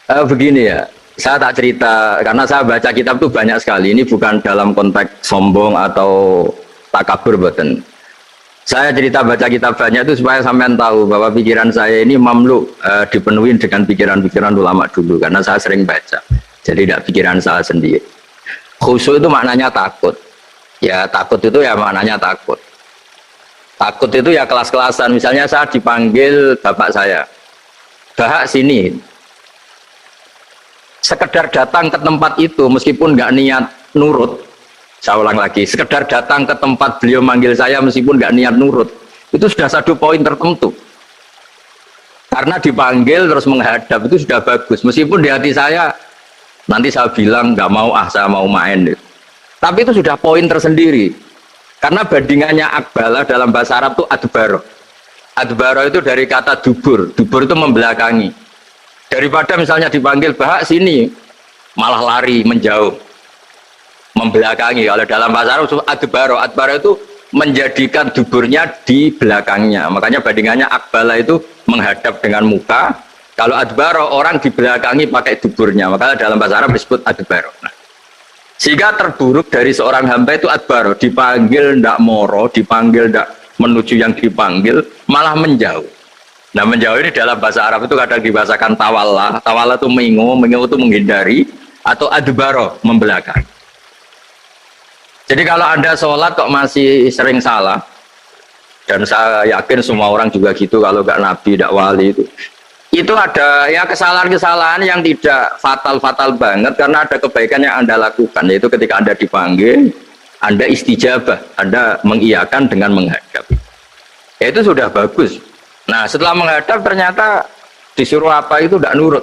Begini ya, saya tak cerita karena saya baca kitab tuh banyak sekali. Ini bukan dalam konteks sombong atau takabur, boten. Saya cerita baca kitab banyak itu supaya sampean tahu bahwa pikiran saya ini mamlu dipenuhi dengan pikiran-pikiran ulama dulu karena saya sering baca. Jadi tidak pikiran saya sendiri. Khusyuk itu maknanya takut. Ya takut itu ya maknanya takut. Takut itu ya kelas-kelasan. Misalnya saya dipanggil bapak saya, "Bahak sini." Sekedar datang ke tempat itu meskipun nggak niat nurut, saya ulang lagi, sekedar datang ke tempat beliau manggil saya meskipun nggak niat nurut, itu sudah satu poin tertentu. Karena dipanggil terus menghadap itu sudah bagus, meskipun di hati saya nanti saya bilang nggak mau, saya mau main. Tapi itu sudah poin tersendiri. Karena bandingannya akbala dalam bahasa Arab itu adbaro. Adbaro itu dari kata dubur, dubur itu membelakangi. Daripada misalnya dipanggil bahak sini, malah lari menjauh, membelakangi. Kalau dalam bahasa Arab adbaro, adbaro itu menjadikan duburnya di belakangnya. Makanya bandingannya akbala itu menghadap dengan muka. Kalau adbaro orang di belakangi pakai duburnya. Makanya dalam bahasa Arab disebut adbaro. Nah, sehingga terburuk dari seorang hamba itu adbaro, dipanggil ndak moro, dipanggil ndak menuju yang dipanggil, malah menjauh. Nah menjauh ini dalam bahasa Arab itu kadang dibahasakan tawalla. Tawalla itu mengingu, mengingu itu menghindari, atau adbaro, membelakang. Jadi kalau Anda sholat kok masih sering salah, dan saya yakin semua orang juga gitu, kalau nggak nabi, nggak wali itu ada ya kesalahan-kesalahan yang tidak fatal-fatal banget, karena ada kebaikan yang Anda lakukan, yaitu ketika Anda dipanggil, Anda istijabah, Anda mengiyakan dengan menghadap. Ya itu sudah bagus. Nah setelah menghadap ternyata disuruh apa itu tidak nurut.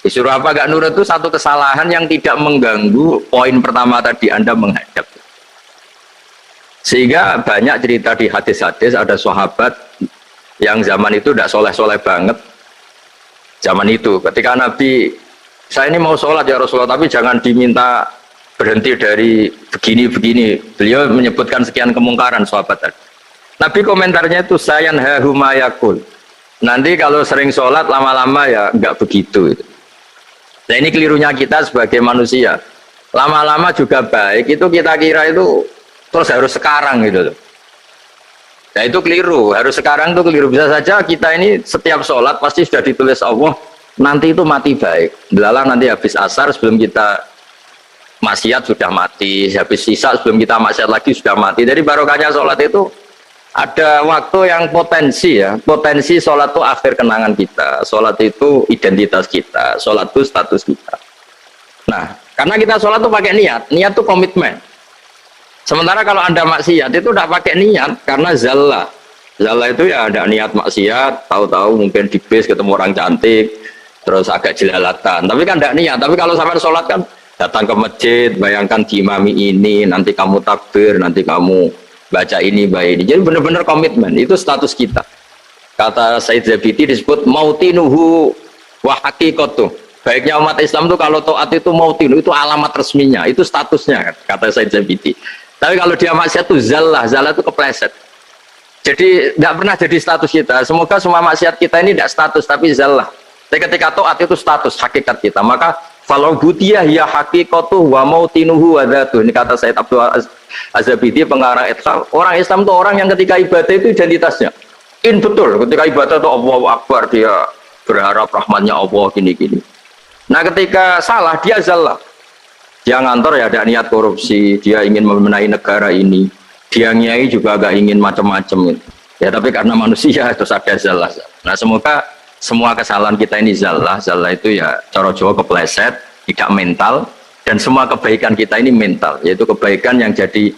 Disuruh apa gak nurut itu satu kesalahan yang tidak mengganggu poin pertama tadi, Anda menghadap. Sehingga banyak cerita di hadis-hadis, ada sahabat yang zaman itu tidak soleh-soleh banget. Zaman itu ketika Nabi, saya ini mau sholat ya Rasulullah, tapi jangan diminta berhenti dari begini-begini. Beliau menyebutkan sekian kemungkaran sahabat tadi. Nabi komentarnya itu sayan hahumayakul. Nanti kalau sering sholat lama-lama ya nggak begitu. Nah ini kelirunya kita sebagai manusia. Lama-lama juga baik itu kita kira itu terus harus sekarang gitu loh. Nah itu keliru. Harus sekarang itu keliru. Bisa saja kita ini setiap sholat pasti sudah ditulis Allah nanti itu mati baik. Belalang nanti habis asar sebelum kita maksiat sudah mati. Habis sisa sebelum kita maksiat lagi sudah mati. Jadi barokahnya sholat itu ada waktu yang potensi ya, potensi sholat itu akhir kenangan kita, sholat itu identitas kita, sholat itu status kita. Nah, karena kita sholat itu pakai niat, niat itu komitmen. Sementara kalau Anda maksiat itu tidak pakai niat, karena zallah. Zallah itu ya ada niat maksiat, tahu-tahu mungkin di bis ketemu orang cantik, terus agak jelalatan, tapi kan tidak niat. Tapi kalau sampai sholat kan datang ke masjid, bayangkan diimami ini, nanti kamu takbir, nanti kamu baca ini, baca ini. Jadi benar-benar komitmen, itu status kita. Kata Said Zabidi disebut mautinuhu wa haqiqatuh. Baiknya umat Islam itu kalau taat itu mautinu, itu alamat resminya, itu statusnya, kata Said Zabidi. Tapi kalau dia maksiat itu zallah, zallah itu kepleset. Jadi tidak pernah jadi status kita. Semoga semua maksiat kita ini tidak status, tapi zallah. Tapi ketika taat itu status, hakikat kita. Maka falau butiyah ya haqiqatuh wa mautinuhu wa dhatuh. Ini kata Said Abdul Az-Zabidi, pengarang Islam. Orang Islam itu orang yang ketika ibadah itu identitasnya betul, ketika ibadah itu Allahu Akbar, dia berharap rahmatnya Allah gini-gini. Nah ketika salah dia zallah, dia ngantor ya ada niat korupsi, dia ingin memenai negara ini, dia nyai juga agak ingin macam-macam ya, tapi karena manusia itu ada zallah. Nah semoga semua kesalahan kita ini zallah. Zallah itu ya cara Jawa kepleset, tidak mental. Dan semua kebaikan kita ini mental, yaitu kebaikan yang jadi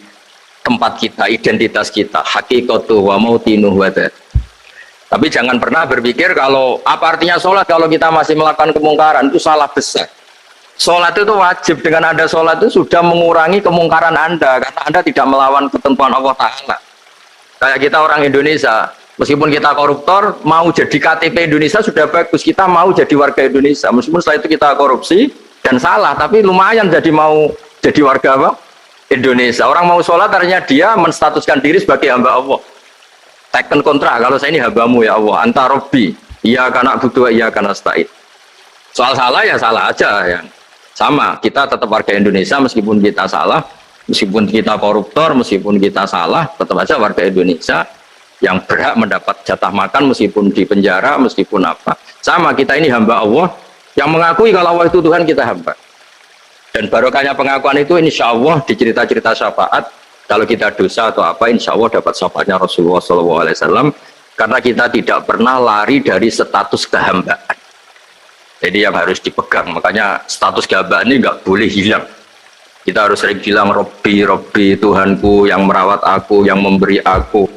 tempat kita, identitas kita, hakikatu wa mautinuh wa dzat. Tapi jangan pernah berpikir kalau apa artinya sholat kalau kita masih melakukan kemungkaran, itu salah besar. Sholat itu wajib, dengan Anda sholat itu sudah mengurangi kemungkaran Anda, karena Anda tidak melawan ketentuan Allah Ta'ala. Kayak kita orang Indonesia, meskipun kita koruptor, mau jadi KTP Indonesia sudah bagus, kita mau jadi warga Indonesia, meskipun setelah itu kita korupsi dan salah, tapi lumayan jadi mau jadi warga apa? Indonesia. Orang mau sholat artinya dia menstatuskan diri sebagai hamba Allah. Teken kontrak, kalau saya ini hambamu ya Allah, anta robbi, iya kana butuh, iya kana stain. Soal salah ya salah aja ya. Sama, kita tetap warga Indonesia meskipun kita salah, meskipun kita koruptor, meskipun kita salah, tetap aja warga Indonesia yang berhak mendapat jatah makan meskipun di penjara, meskipun apa. Sama, kita ini hamba Allah yang mengakui kalau Allah itu Tuhan, kita hamba. Dan barokahnya pengakuan itu insya Allah di cerita-cerita syafaat, kalau kita dosa atau apa, insya Allah dapat syafaatnya Rasulullah SAW, karena kita tidak pernah lari dari status kehambaan. Jadi yang harus dipegang, makanya status kehambaan ini nggak boleh hilang. Kita harus sering bilang Robbi, Robbi, Tuhanku yang merawat aku, yang memberi aku.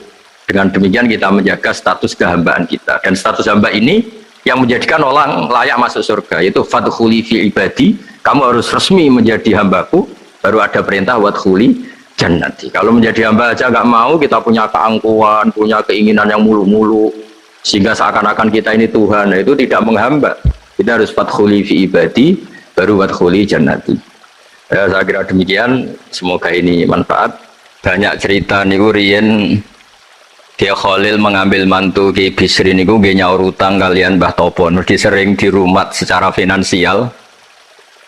Dengan demikian kita menjaga status kehambaan kita. Dan status hamba ini yang menjadikan orang layak masuk surga, yaitu fadkhuli fi ibadi, kamu harus resmi menjadi hambaku, baru ada perintah wadkhuli jannati. Kalau menjadi hamba aja nggak mau, kita punya keangkuhan, punya keinginan yang mulu-mulu, sehingga seakan-akan kita ini Tuhan, nah itu tidak menghamba. Kita harus fadkhuli fi ibadi, baru wadkhuli jannati. Ya, saya kira demikian, semoga ini manfaat. Banyak cerita niku riyen dia Khalil mengambil mantu Ki Bisri niku nggih nyaur utang kalian Mbah Topo, mergi sering dirumat secara finansial.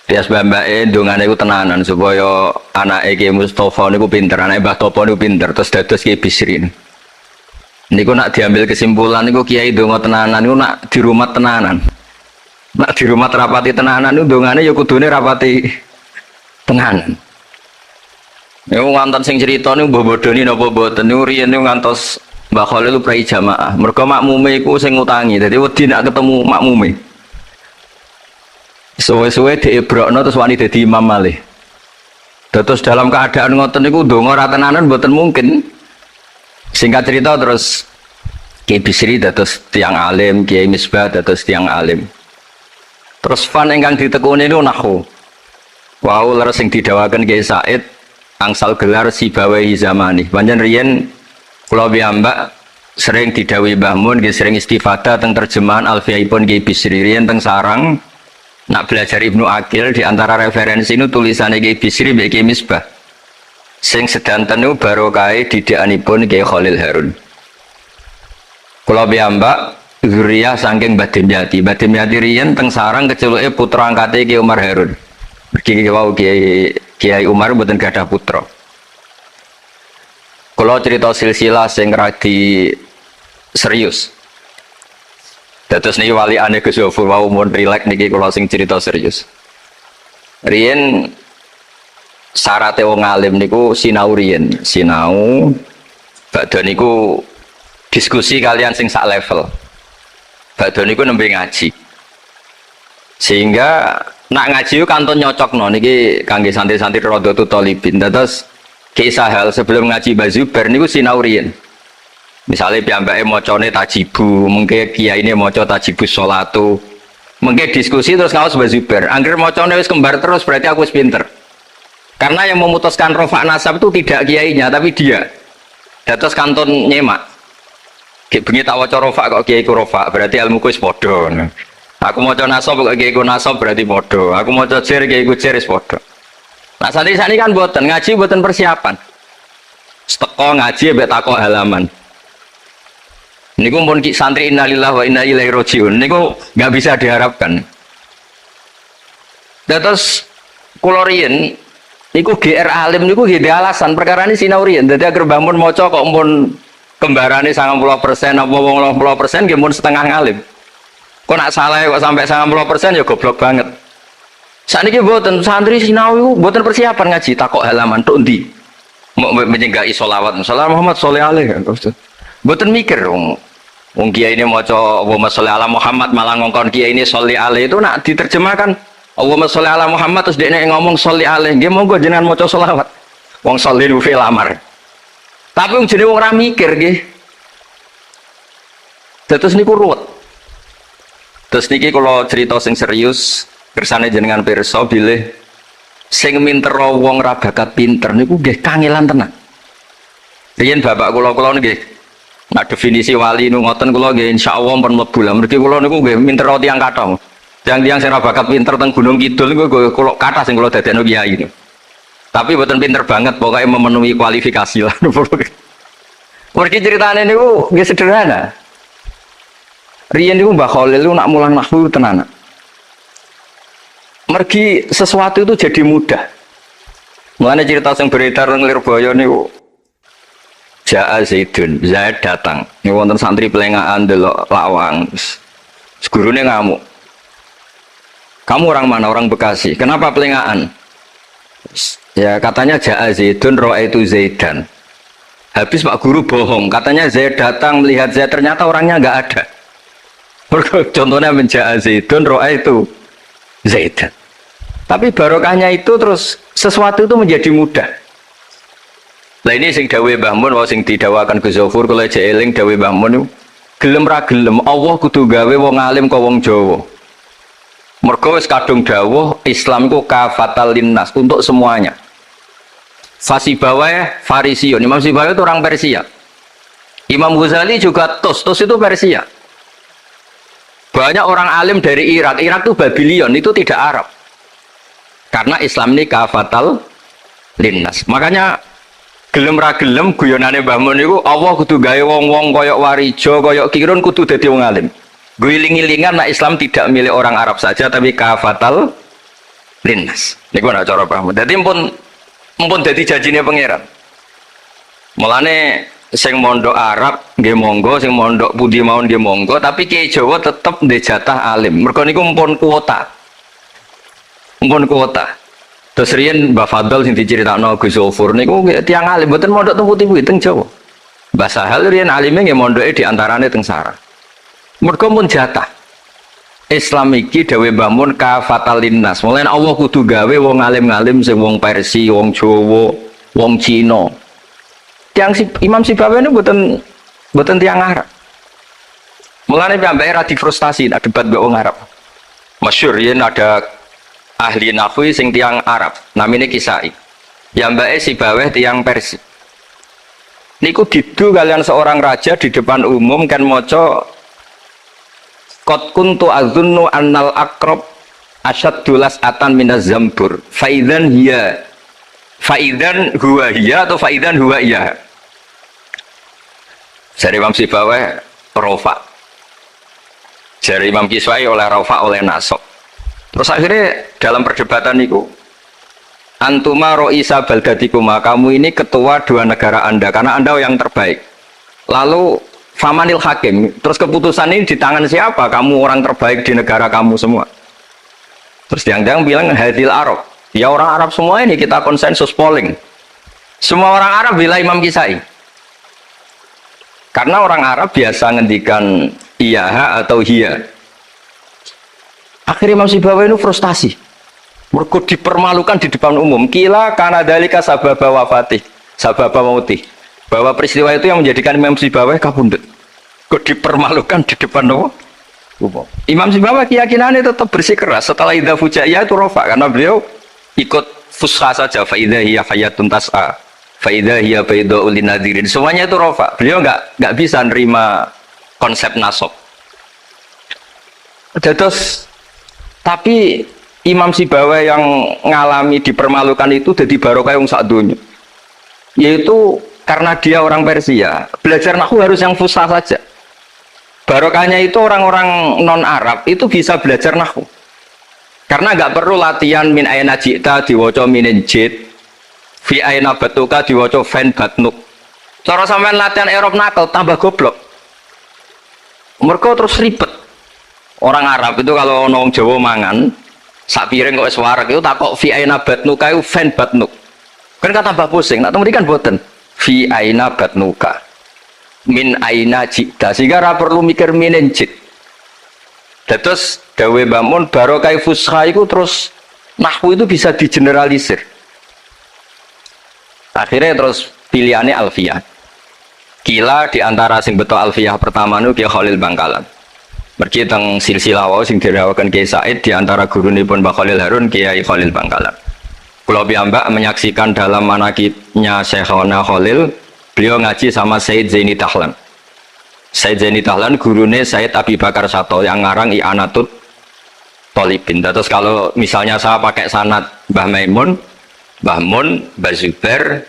Dia mbake ndongane iku tenanan supaya anake Ki Mustofa niku pinter, anake Mbah Topo niku pinter, terus dados Ki Bisri. Niku nak diambil kesimpulan niku kiai ndonga tenanan niku nak dirumat tenanan. Nak dirumat rapati tenanan niku ndongane ya kudune rapati tenanan. Niku ngantos sing crita niku mbah bodoni napa mboten niku riyen niku ngantos Mbah Khalil prai jamaah. Mergo makmume iku sing ngutangi. Dadi wedi nak ketemu makmume. Suwe-suwe diebrokno terus wani dadi imam malih. Terus dalam keadaan ngoten niku ndonga ra tenanan mboten mungkin. Singkat cerita terus Kiai Bisri dados tiang alim, Kiai Misbah dados tiang alim. Terus fan ingkang ditekuni niku nahwu. Wau leres sing didawaken Kiai Said angsal gelar Sibawahi zamani. Panjen riyen kula piyambak sering didhawuhi Mbah Mun nggih sering istifadah teng terjemahan Alfiyaipun Kiai Bisri riyen teng sarang nak belajar Ibnu Aqil di antara referensi nu tulisane Kiai Bisri mbek Kiai Misbah. Sing sedanten niku barokahe didikanipun Kiai Khalil Harun. Kula piyambak zuriyah saking Mbah Dimyati. Mbah Dimyati riyen teng sarang keceluke putra angkate Kiai Umar Harun. Mergi wau Kiai Umar mboten gadah putra. Kula cerita silsilah sing radi serius. Dados niki waliane Gus Yofur wau mun rileks niki kula sing cerita serius. Riyen syaraté wong alim niku sinau riyen, sinau badhe niku diskusi kalian sing sak level. Badhe niku nembe ngaji. Sehingga nak ngaji itu kantun nyocokno niki kangge santri-santri Rodotul Thalibin. Terus kisah hal sebelum ngaji Mbah Zubair niku sinau riyen. Misale piyambake macane tajibu, mengke kiyaine maca tajibus sholatu. Mengke diskusi terus ngaos Mbah Zubair. Angger macane wis kembar terus berarti aku wis pinter. Karena yang memutuskan rofa nasab itu tidak kiainya tapi dia. Terus kantun nyemak. Bengi tak waca rofa kok kiai ku rofa, berarti ilmuku wis padha. Aku maca nasab kok kiai ku nasab berarti padha. Aku maca jer kiai ku jer wis padha. Nah santri sani kan mboten ngaji mboten persiapan. Teko ngaji mbek takok halaman. Niku pun santri innalillahi wa inna ilaihi rajiun. Niku nggak bisa diharapkan. Terus kula riyen niku GR alim niku nggih alasan perkara ini sinau riyen. Dadi agar bangun maca kok mun kembarane 90% apa 80% nggih mun setengah ngalim. Kok nak salah kok sampai 90% ya goblok banget. Sakniki mboten santri sinau iku mboten persiapan ngaji takok halaman tok ndi. Mau menyenggai sholawat Salam Muhammad sholli alaihi. Mboten mikir wong kiai ini maca Allahumma sholli ala Muhammad malah ngongkon kiai ini sholli alaihi itu nak diterjemahkan Allahumma sholli ala Muhammad terus dekne ngomong sholli alaihi nggih monggo jenengan maca sholawat. Wong sholli lu fil amar. Tapi wong jenenge wong ora mikir nggih. Terus niku ruwet. Terus niki kalau cerita sing serius kersane jenengan pirsa bilih sing mintera wong ra bakat pinter niku nggih kangelan tenan. Riyen bapak kula nggih nak definisi wali nu ngoten kula nggih insyaallah pun mlebu lah. Mergi kula niku nggih mintera tiyang kathah. Tiyang sing ra bakat pinter teng Gunung Kidul niku kula kathah sing kula dadekno kiai niku. Tapi mboten pinter banget pokoknya memenuhi kualifikasi lah. Mergi ceritane niku nggih sederhana. Riyen niku Mbah Khalil nak mulang nahwu tenan. Mergi sesuatu itu jadi mudah. Mulanya cerita yang beredar nang Lirboyo niku Ja'a Zaidun, Zaid datang. Ini wonten santri pelengahan delok lawang. Gurune ngamuk. Kamu orang mana? Orang Bekasi. Kenapa pelengahan? Ya katanya Ja'a Zaidun ra'aitu Zaidan. Habis Pak Guru bohong. Katanya Zaid datang melihat Zaid, ternyata orangnya nggak ada. Contohnya Ja'a Zaidun ra'aitu Zaidan. Tapi barokahnya itu terus sesuatu itu menjadi mudah. Lah ini sing dawe Mbah Mun, sing didawakan Gus Zofur kula jeeling dawe Mbah Mun gelem ra gelem Allah kudu gawe wong alim kok wong Jawa. Mergo wis kadung dawuh Islam iku kafatal linnas untuk semuanya. Fasibawai Farisiun, Imam Sibawai itu orang Persia. Imam Ghazali juga Tos itu Persia. Banyak orang alim dari Irak itu Babylon, itu tidak Arab. Karena Islam ini kafatal linnas. Makanya gelem ra gelem guyonane Mbah Mun niku Allah kudu gawe wong-wong koyok Warijo, koyok Kirun kudu dadi wong alim. Guling-gilingan nak Islam tidak milik orang Arab saja tapi kafatal linnas. Niku ana cara paham. Dadi mumpun dadi janjine pangeran. Mulane sing mondok Arab nggih monggo, sing mondok pundi mawon nggih monggo, tapi Kiai Jawa tetep ndek jatah alim. Mergo niku mumpun kuota. Mumpun kuota. Terus riyen Mbah Fadl sing diceritakno Gus Zofur niku tiyang alim mboten mondok teng putih teng Jawa. Mbah Sahal riyen alime nggih mondoke di antarane teng Sarah. Mergo mun jatah. Islam iki dawuh Mbah Mun kafatal linnas. Mulane Allah kudu gawe wong alim-alim sing wong Persia, wong Jawa, wong Cina. Tiang Imam Sibawai niku mboten tiyang Arab. Mulane piyambake ra difrustasi nek debat mbek wong Arab. Masyhur yen ada ahli nahwu sing tiang Arab namine Kisai. Piyambake Sibawai tiang Persia. Niku didu kalian seorang raja di depan umum kan maca qad kuntu azunnu annal aqrab asyaddulas atan minaz zambur faidan huwa hiya atau faidan huwa iya. Jari Imam Sibawai rofa, jari Imam Kiswai oleh rofa oleh nasab. Terus akhirnya dalam perdebatan itu antuma ro'isa baldatikuma, kamu ini ketua dua negara anda karena anda yang terbaik. Lalu famanil hakim, terus keputusan ini di tangan siapa? Kamu orang terbaik di negara kamu semua. Terus yang bilang hadil Arab, ya orang Arab semua ini kita konsensus polling. Semua orang Arab bila Imam Kisai. Karena orang Arab biasa ngendikan iya atau hiya. Akhirnya Imam Sibawai itu frustasi. Mereka dipermalukan di depan umum. Kila karena dalika sababa wafatih, sababa mautih. Bahwa peristiwa itu yang menjadikan Imam Sibawai kabundut. Kok dipermalukan di depan umum? Imam Sibawai keyakinannya tetap bersikeras. Setelah idza fujaiyah itu rofa karena beliau ikut fusha saja. Fa idza hiya hayatun tas'a. Faidah hiya baydha'ul linadirin. Semuanya itu rofa. Beliau nggak bisa nerima konsep nasab. Terus tapi Imam Sibawai yang ngalami dipermalukan itu jadi barokah yang sak dunya. Yaitu karena dia orang Persia, belajar nahwu harus yang fusha saja. Barokahnya itu orang-orang non Arab itu bisa belajar nahwu. Karena nggak perlu latihan min ayna ji'ta diwaca minin jid. Fi aina batuka diwaca fan batnuk. Cara sampean latihan Arab nakal tambah goblok. Mereka terus ribet. Orang Arab itu kalau ono wong Jawa mangan sak piring kok wis wareg itu takok fi aina batnuka itu fan batnuk. Kan kata tambah pusing. Nak temudi kan boten. Fi aina batnuka. Min aina jida. Sehingga ra perlu mikir minen jid. Terus dawe Mbah Mun barokah fusha itu terus nahwu itu bisa digeneralisir. Akhirnya terus pilihannya Alfiyah. Kila diantara sing beto Alfiyah pertama nu Kiai Khalil Bangkalan. Mergi teng silsilah wau sing dirawakan Kiai Said diantara gurunipun Mbah Khalil Harun Kiai Khalil Bangkalan. Kula piyambak menyaksikan dalam manaqibnya Syekhona Khalil, beliau ngaji sama Said Zaini Tahlan. Said Zaini Tahlan gurune Said Abi Bakar Sato yang ngarang I'anatut Thalibin. Terus kalau misalnya saya pakai sanad Mbah Maimun, Mbah Mun, Mbah Zubair,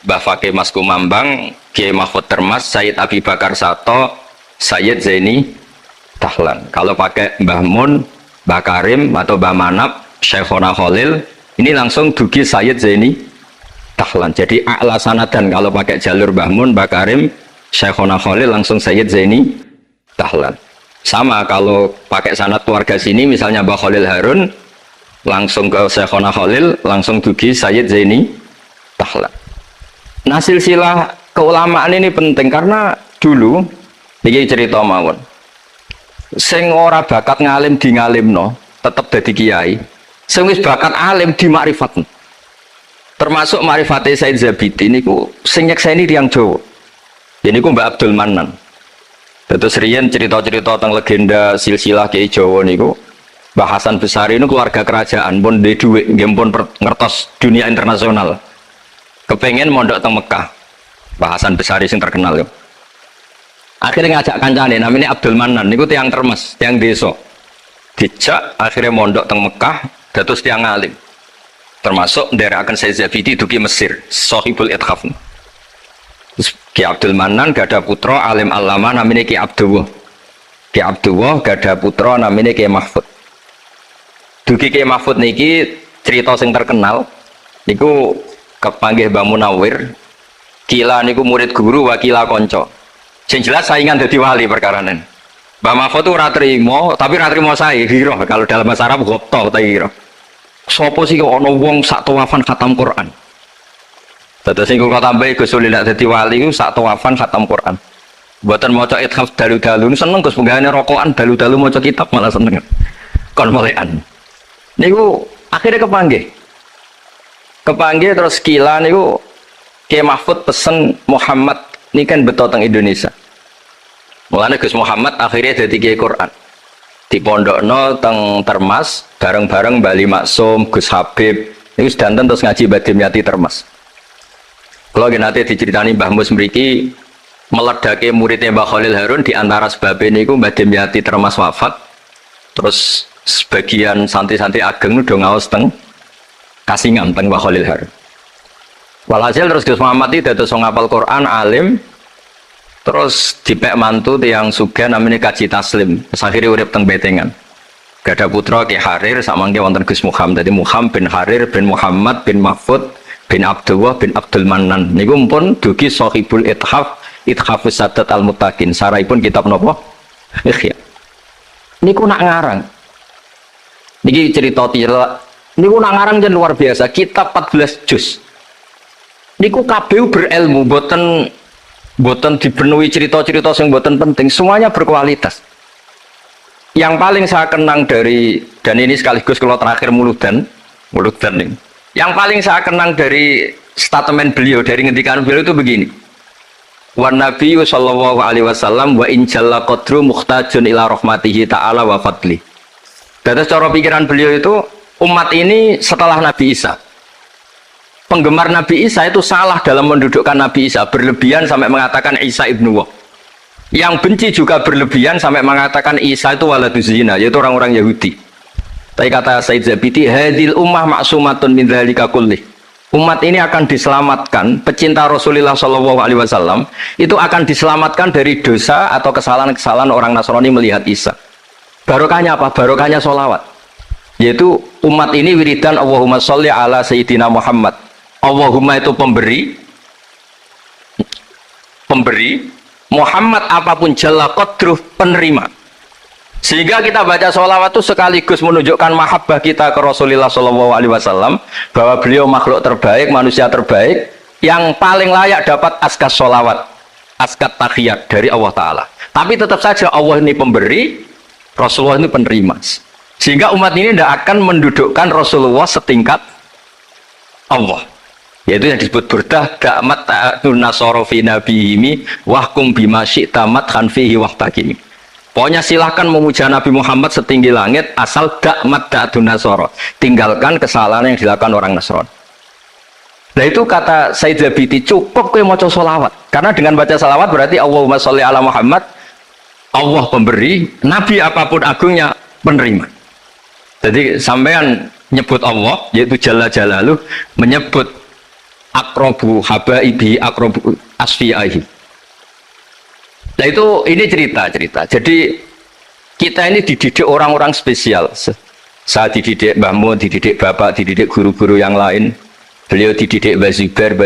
Mbah Fakih Mas Kumambang, Kiai Mahfud Termas, Sayyid Abi Bakar Sato, Sayyid Zaini Tahlan. Kalau pakai Mbah Mun, Mbah Karim atau Mbah Manap, Syekhona Khalil ini langsung dugi Sayyid Zaini Dahlan. Jadi a'la sanadan kalau pakai jalur Mbah Mun, Mbah Karim, Syekhona Khalil langsung Sayyid Zaini Dahlan. Sama kalau pakai sanad keluarga sini misalnya Mbah Khalil Harun langsung ke Syekhona Khalil langsung dugi Sayyid Zaini Dahlan. Nah silsilah keulamaan ini penting karena dulu iki cerita mawon. Sing ora bakat ngalim di ngalimno tetep dadi kiai. Sing wis bakat alim di makrifat. Termasuk makrifate Said Zabidi niku sing nyekseni tiyang Jawa. Ini ku Mbak Abdul Manan. Terus riyen cerita-cerita tentang legenda silsilah Kiai Jawa niku Mbah Hasan Besari ini keluarga kerajaan pun di duit nggih pun ngertos dunia internasional. Kepengen mondok teng Mekah. Mbah Hasan Besari sing terkenal yo. Akhirnya ngajak kancane namanya Abdul Manan niku tiyang Termes, tiyang desa. Dijak akhirnya mondok teng Mekah dados tiyang alim. Termasuk nderekaken Said Zabidi dugi Mesir, Shahibul Ithaf. Terus Ki Abdul Manan gada putra alim alama namanya Ki Abdullah. Ki Abdullah gada putra namanya Ki Mahfud. Dugi Ki Mahfud niki cerita sing terkenal niku kepanggih Mbah Munawir. Kila niku murid guru wakila konco. Sing jelas saingan dadi wali perkaranen. Mbah Mahfud itu ora trimo, tapi ora trimo sae hiro kalau dalam bahasa Arab gopto ta hiro. Sopo sih ana wong sak tawafan khatam Quran. Dados sing kula tambahi Gus Sulila dadi wali ku sak tawafan khatam Quran. Mboten maca ithaf dalu-dalu seneng Gus penggane rokokan dalu-dalu maca kitab malah seneng. Kon molekan. Niku akhirnya kepanggih. Kepanggih terus kila niku Kiai Mahfud pesen Muhammad ini kan beto teng Indonesia. Mulane Gus Muhammad akhirnya dadi Kiai Quran. Di pondokno teng Termas bareng-bareng Bali Maksum, Gus Habib niku sedanten terus ngaji Badimyati Termas. Kalau nanti diceritani Mbah Mus mriki meledake muridnya Mbah Khalil Harun di antara sebabnya niku Badimyati Termas wafat. Terus sebagian santri-santri ageng udah ngaos teng Kasingan teng Mbah Khalil Harun. Walhasil terus Gus Muhammad itu dados ngapal Quran alim. Terus dipek mantu tiang sugih namanya Kaji Taslim. Akhirnya urip teng Betengan. Gada putra Ki Harir samangke wonten Gus Muhammad. Jadi Muhammad bin Harir bin Muhammad bin Mahfud bin Abdullah bin Abdul Manan. Niku pun dugi Shahibul Ithaf, Ithafus Sadat Al-Muttaqin. Saraipun kitab napa? Ikhya. Niku nak ngarang. Niki cerita tila. Niku nak ngarang jan luar biasa. Kitab 14 juz. Niku kabeh berilmu, boten dipenuhi cerita-cerita yang boten penting, semuanya berkualitas. Yang paling saya kenang dari, dan ini sekaligus kalau terakhir muludan ini. Yang paling saya kenang dari statement beliau, dari ngendikan beliau itu begini. Wa Nabi sallallahu alaihi wasallam wa in jalla qadru muhtajun ila rahmatihi ta'ala wa fadli. Dan cara pikiran beliau itu umat ini setelah Nabi Isa. Penggemar Nabi Isa itu salah dalam mendudukkan Nabi Isa, berlebihan sampai mengatakan Isa ibnu Wah. Yang benci juga berlebihan sampai mengatakan Isa itu waladuz zina, yaitu orang-orang Yahudi. Tapi kata Said Zabidi, hadil ummah maksumatun min dzalika kullih. Umat ini akan diselamatkan, pecinta Rasulullah SAW itu akan diselamatkan dari dosa atau kesalahan-kesalahan orang Nasrani melihat Isa. Barokahnya apa? Barokahnya sholawat. Yaitu umat ini wiridan Allahumma sholli ala Sayyidina Muhammad. Allahumma itu pemberi, Muhammad apapun jalla qadruh penerima. Sehingga kita baca sholawat itu sekaligus menunjukkan mahabbah kita ke Rasulullah SAW, bahwa beliau makhluk terbaik, manusia terbaik yang paling layak dapat askas sholawat, askat tahiyat dari Allah Ta'ala. Tapi tetap saja Allah ini pemberi, Rasulullah ini penerima. Sehingga umat ini tidak akan mendudukkan Rasulullah setingkat Allah. Yaitu yang disebut burdah da'mat ta'atun nasara fi nabiyimi wahkum bima syi'ta madhan fihi wahtakimi. Pokoknya silahkan memuja Nabi Muhammad setinggi langit asal da'mat ta'atun nasara, tinggalkan kesalahan yang dilakukan orang Nasrani. Nah itu kata Said Zabidi, cukup kowe maca sholawat, karena dengan baca sholawat berarti Allahumma sholli ala Muhammad, Allah pemberi, Nabi apapun agungnya penerima. Jadi sampean nyebut Allah, yaitu Jalla Jalaluh, menyebut akrobu habaibi akrobu asfiyahi. Nah itu ini cerita. Jadi kita ini dididik orang-orang spesial. Saya dididik Mbah Mun, dididik bapak, dididik guru-guru yang lain. Beliau dididik Mbah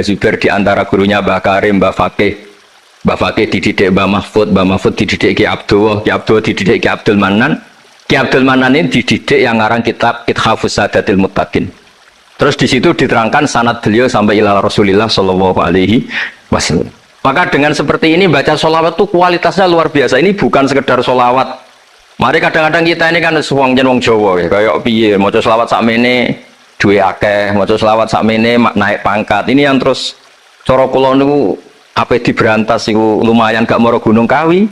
Zubair di antara gurunya Mbah Karim, Mbah Fakih dididik Mbah Mahfud dididik Ki Abdullah dididik Ki Abdul Manan. Ki Abdul Manan ini dididik yang ngarang kitab Ithafus Sadatil Muttaqin. Terus di situ diterangkan sanad beliau sampai ila Rasulillah Shallallahu Alaihi Wasallam. Maka dengan seperti ini baca sholawat itu kualitasnya luar biasa. Ini bukan sekedar sholawat. Mari kadang-kadang kita ini kan wong jeneng wong Jawa ya, kayak piye maca sholawat sakmene duwe akeh, maca sholawat sakmene naik pangkat. Ini yang terus cara kula niku ape diberantas iku lumayan gak moro Gunung Kawi.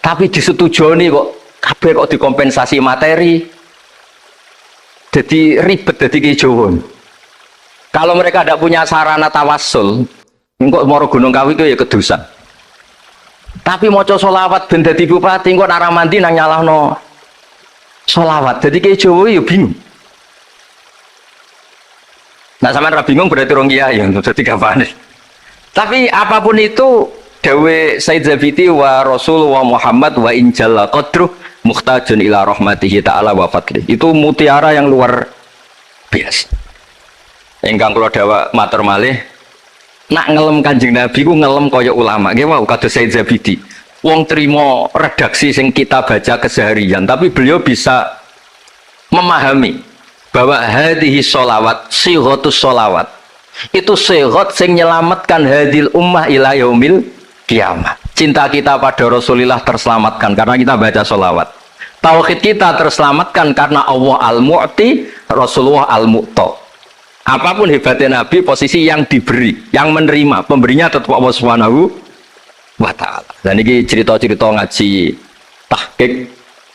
Tapi disetujoni kok kabeh kok dikompensasi materi. Jadi ribet jadi kijauan. Kalau mereka tidak punya sarana tawassul, engkau moro Gunung Kawi itu ya kedusan. Tapi mau sholawat ben dadi bupati, engkau nara mandi nang nyalahno sholawat. Jadi kijauan ya bingung. Nah sampean ra bingung berarti orang kiai ya, jadi kapan? Tapi apapun itu, dawe Said Zabiti wa Rasul wa Muhammad wa injalla qadruh muhtajun ila rahmatihi ta'ala wa fadlih. Itu mutiara yang luar biasa. Engkang kula dawa matur malih, nak ngelem Kanjeng Nabi ku ngelem kaya ulama. Nggih wau kados Said Zabidi. Wong trimo redaksi sing kita baca keseharian, tapi beliau bisa memahami bahwa hadhihi sholawat, sighatus sholawat. Itu sighat sing nyelamatkan hadil ummah ila yaumil kiamah. Cinta kita pada Rasulullah terselamatkan karena kita baca sholawat. Tauhid kita terselamatkan karena Allah al-mu'ti, Rasulullah al-mu'ta. Apapun hebatnya Nabi, posisi yang diberi, yang menerima, pemberinya tetap Allah Subhanahu wa ta'ala. Dan ini cerita-cerita ngaji tahqiq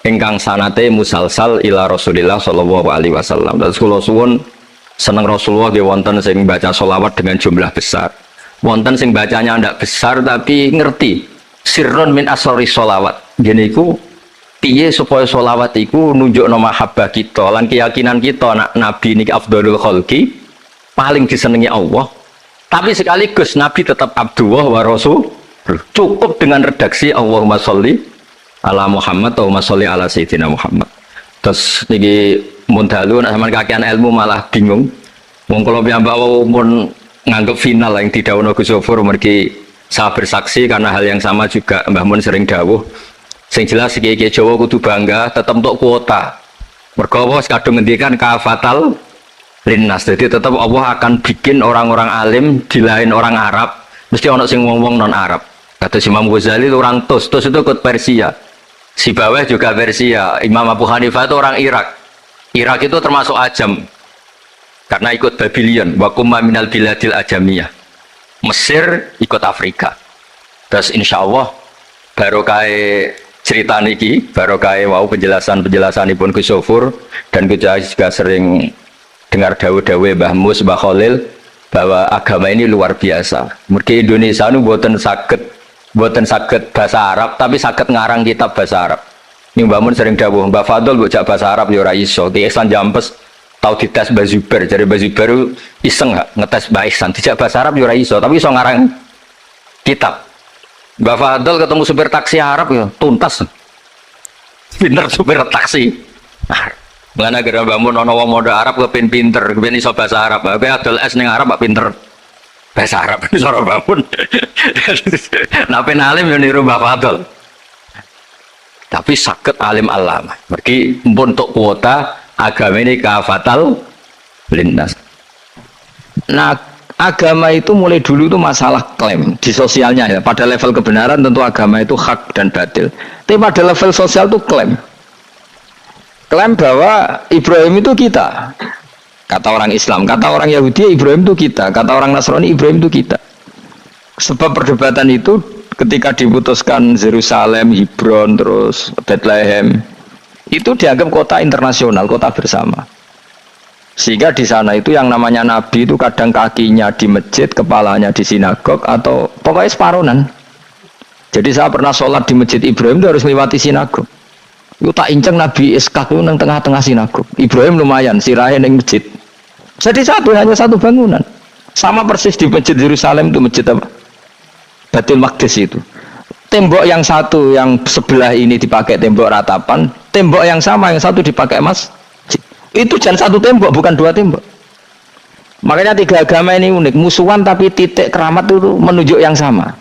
ingkang sanate musalsal ila Rasulillah sallallahu alaihi wasallam. Dan kula suwun seneng Rasulullah nggih wonten sing baca sholawat dengan jumlah besar. Wonten sing bacanya ndak besar tapi ngerti sirrun min asrari sholawat. Gini iku piye supaya sholawat iku nunjukno mahabbah kita lan keyakinan kita nak Nabi niki afdhalul khalqi, paling disenengi Allah. Tapi sekaligus Nabi tetap Abdullah wa Rasul. Cukup dengan redaksi Allahumma sholli ala Muhammad wa sholli ala Sayyidina Muhammad. Terus niki mun dalu nek sampean kakean ilmu malah bingung. Wong kula piyambak pun nganggep final yang didhawuhna Gus Zofur mergi saya bersaksi karena hal yang sama juga Mbah Mun sering dawuh. Sing jelas iki Jawa kudu bangga tetep untuk kuota. Mergo wis kadung ngendikan kafatal linnas. Jadi tetap Allah akan bikin orang-orang alim di lain orang Arab, mesti ono sing wong-wong non Arab. Kata Imam Ghazali itu orang Tus itu ikut Persia. Si Baweh juga Persia. Imam Abu Hanifah itu orang Irak. Irak itu termasuk Ajam. Karena ikut Babylon, wa kumma minal biladil ajamiyah. Mesir ikut Afrika. Terus insya Allah barokah cerita niki, barokah wau penjelasan Ibn Gus Zofur dan kita juga sering dengar dawe-dawe Mbah Mus, Mbah Khalil bahwa agama ini luar biasa. Mergi Indonesia nu boten saged bahasa Arab tapi saged ngarang kitab bahasa Arab. Ini Mbah Mun sering dawuh, Mbah Fadl bocah bahasa Arab ya ora iso. Di Ihsan Jampes tau dites Mbah Zubair, jadi Mbah Zubair iseng gak ngetes Mbah Ihsan, tidak bahasa Arab ya ora iso, tapi iso ngarang kitab. Mbah Fadl ketemu supir taksi Arab ya tuntas. Pinter supir taksi. Mengenai gara Mbah Mun ana wong modal Arab kepin pinter, kepin iso bahasa Arab. Kowe adol es ning Arab pinter bahasa Arab iso ora Mbah Mun. Nah pen alim yo niru Mbah Fadl. Tapi sakit alim alama. Mergi untuk kuota agama ini kafatal linnas. Nah, agama itu mulai dulu itu masalah klaim di sosialnya ya. Pada level kebenaran tentu agama itu hak dan batil. Tapi pada level sosial itu klaim. Klaim bahwa Ibrahim itu kita. Kata orang Islam, kata orang Yahudi Ibrahim itu kita, kata orang Nasrani Ibrahim itu kita. Sebab perdebatan itu ketika diputuskan Yerusalem, Hebron, terus Bethlehem, itu dianggap kota internasional, kota bersama. Sehingga di sana itu yang namanya Nabi itu kadang kakinya di masjid, kepalanya di sinagog, atau pokoknya separuhan. Jadi saya pernah sholat di masjid Ibrahim itu harus melewati sinagog. Itu tak inceng Nabi Iskak itu di tengah-tengah sinagog. Ibrahim lumayan, sirahnya di masjid. Jadi hanya satu bangunan. Sama persis di masjid Yerusalem itu masjid apa? Baitul Maqdis itu. tembok yang satu yang sebelah ini dipakai tembok ratapan, tembok yang sama yang satu dipakai emas. Itu jangan satu tembok, bukan dua tembok. Makanya tiga agama ini unik, musuhan tapi titik keramat itu menunjuk yang sama.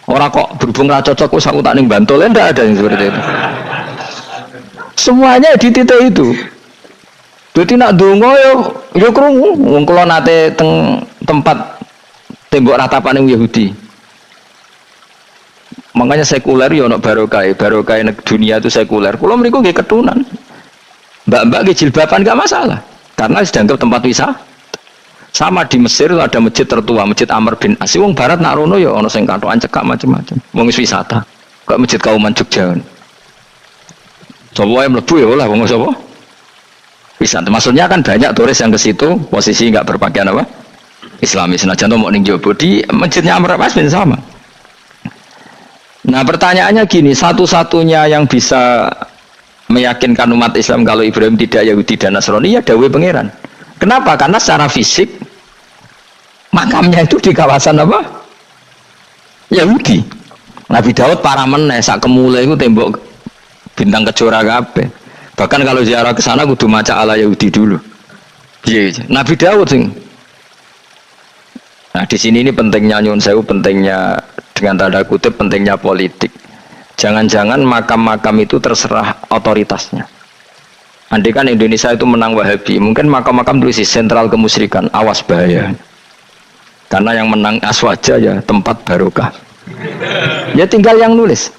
Orang kok berhubung ra cocok kok aku tak ning Bantul, enggak ada yang seperti itu. Semuanya di titik itu. Jadi nak donga yo krungu wong kula nate teng tempat tembok ratapan yang Yahudi. Makanya sekuler ya ono barokah dunia itu sekuler. Kula mriku nggih ketunan. Mbak-mbak nggih jilbaban enggak masalah karena sedang tempat wisata. Sama di Mesir ada masjid tertua, Masjid Amr bin As. Wong barat nak rono ya ono sing katokan cekak macam-macam. Wong wisata. Kok Masjid Kauman Jogja. Coba yang mlebu ya lah wong sapa? Wisata. Maksudnya kan banyak turis yang ke situ posisi enggak berpakaian apa? Islami. Senajan to mau ning jowo di Masjidnya Amr bin As sama. Nah pertanyaannya gini, satu-satunya yang bisa meyakinkan umat Islam kalau Ibrahim tidak Yahudi dan Nasrani ya dawuh pangeran. Kenapa? Karena secara fisik makamnya itu di kawasan apa? Yahudi. Nabi Daud para meneh sak kemule itu tembok bintang kejora kabeh. Bahkan kalau ziarah ke sana kudu maca ala Yahudi dulu. Iya, Nabi Daud sing. Nah, di sini ini pentingnya nyuwun sewu, pentingnya dengan tanda kutip pentingnya politik. Jangan-jangan makam-makam itu terserah otoritasnya. Andai kan Indonesia itu menang Wahabi, mungkin makam-makam tulis sentral kemusyrikan, awas bahaya. Karena yang menang aswaja ya tempat barokah. Ya tinggal yang nulis.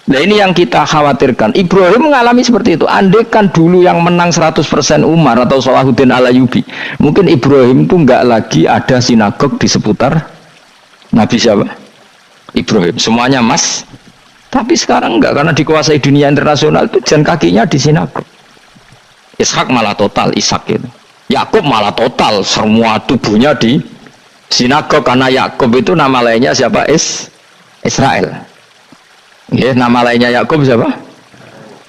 Nah ini yang kita khawatirkan. Ibrahim mengalami seperti itu. Andai kan dulu yang menang 100% Umar atau Salahuddin Al-Ayyubi, mungkin Ibrahim itu enggak lagi ada sinagog di seputar Nabi siapa? Ibrahim. Semuanya mas. Tapi sekarang enggak, karena dikuasai dunia internasional itu jalan kakinya di sinagog. Ishak malah total, Ishak itu. Yakub malah total, semua tubuhnya di sinagog karena Yakub itu nama lainnya siapa? Israel. Ya, nama lainnya Yakub siapa?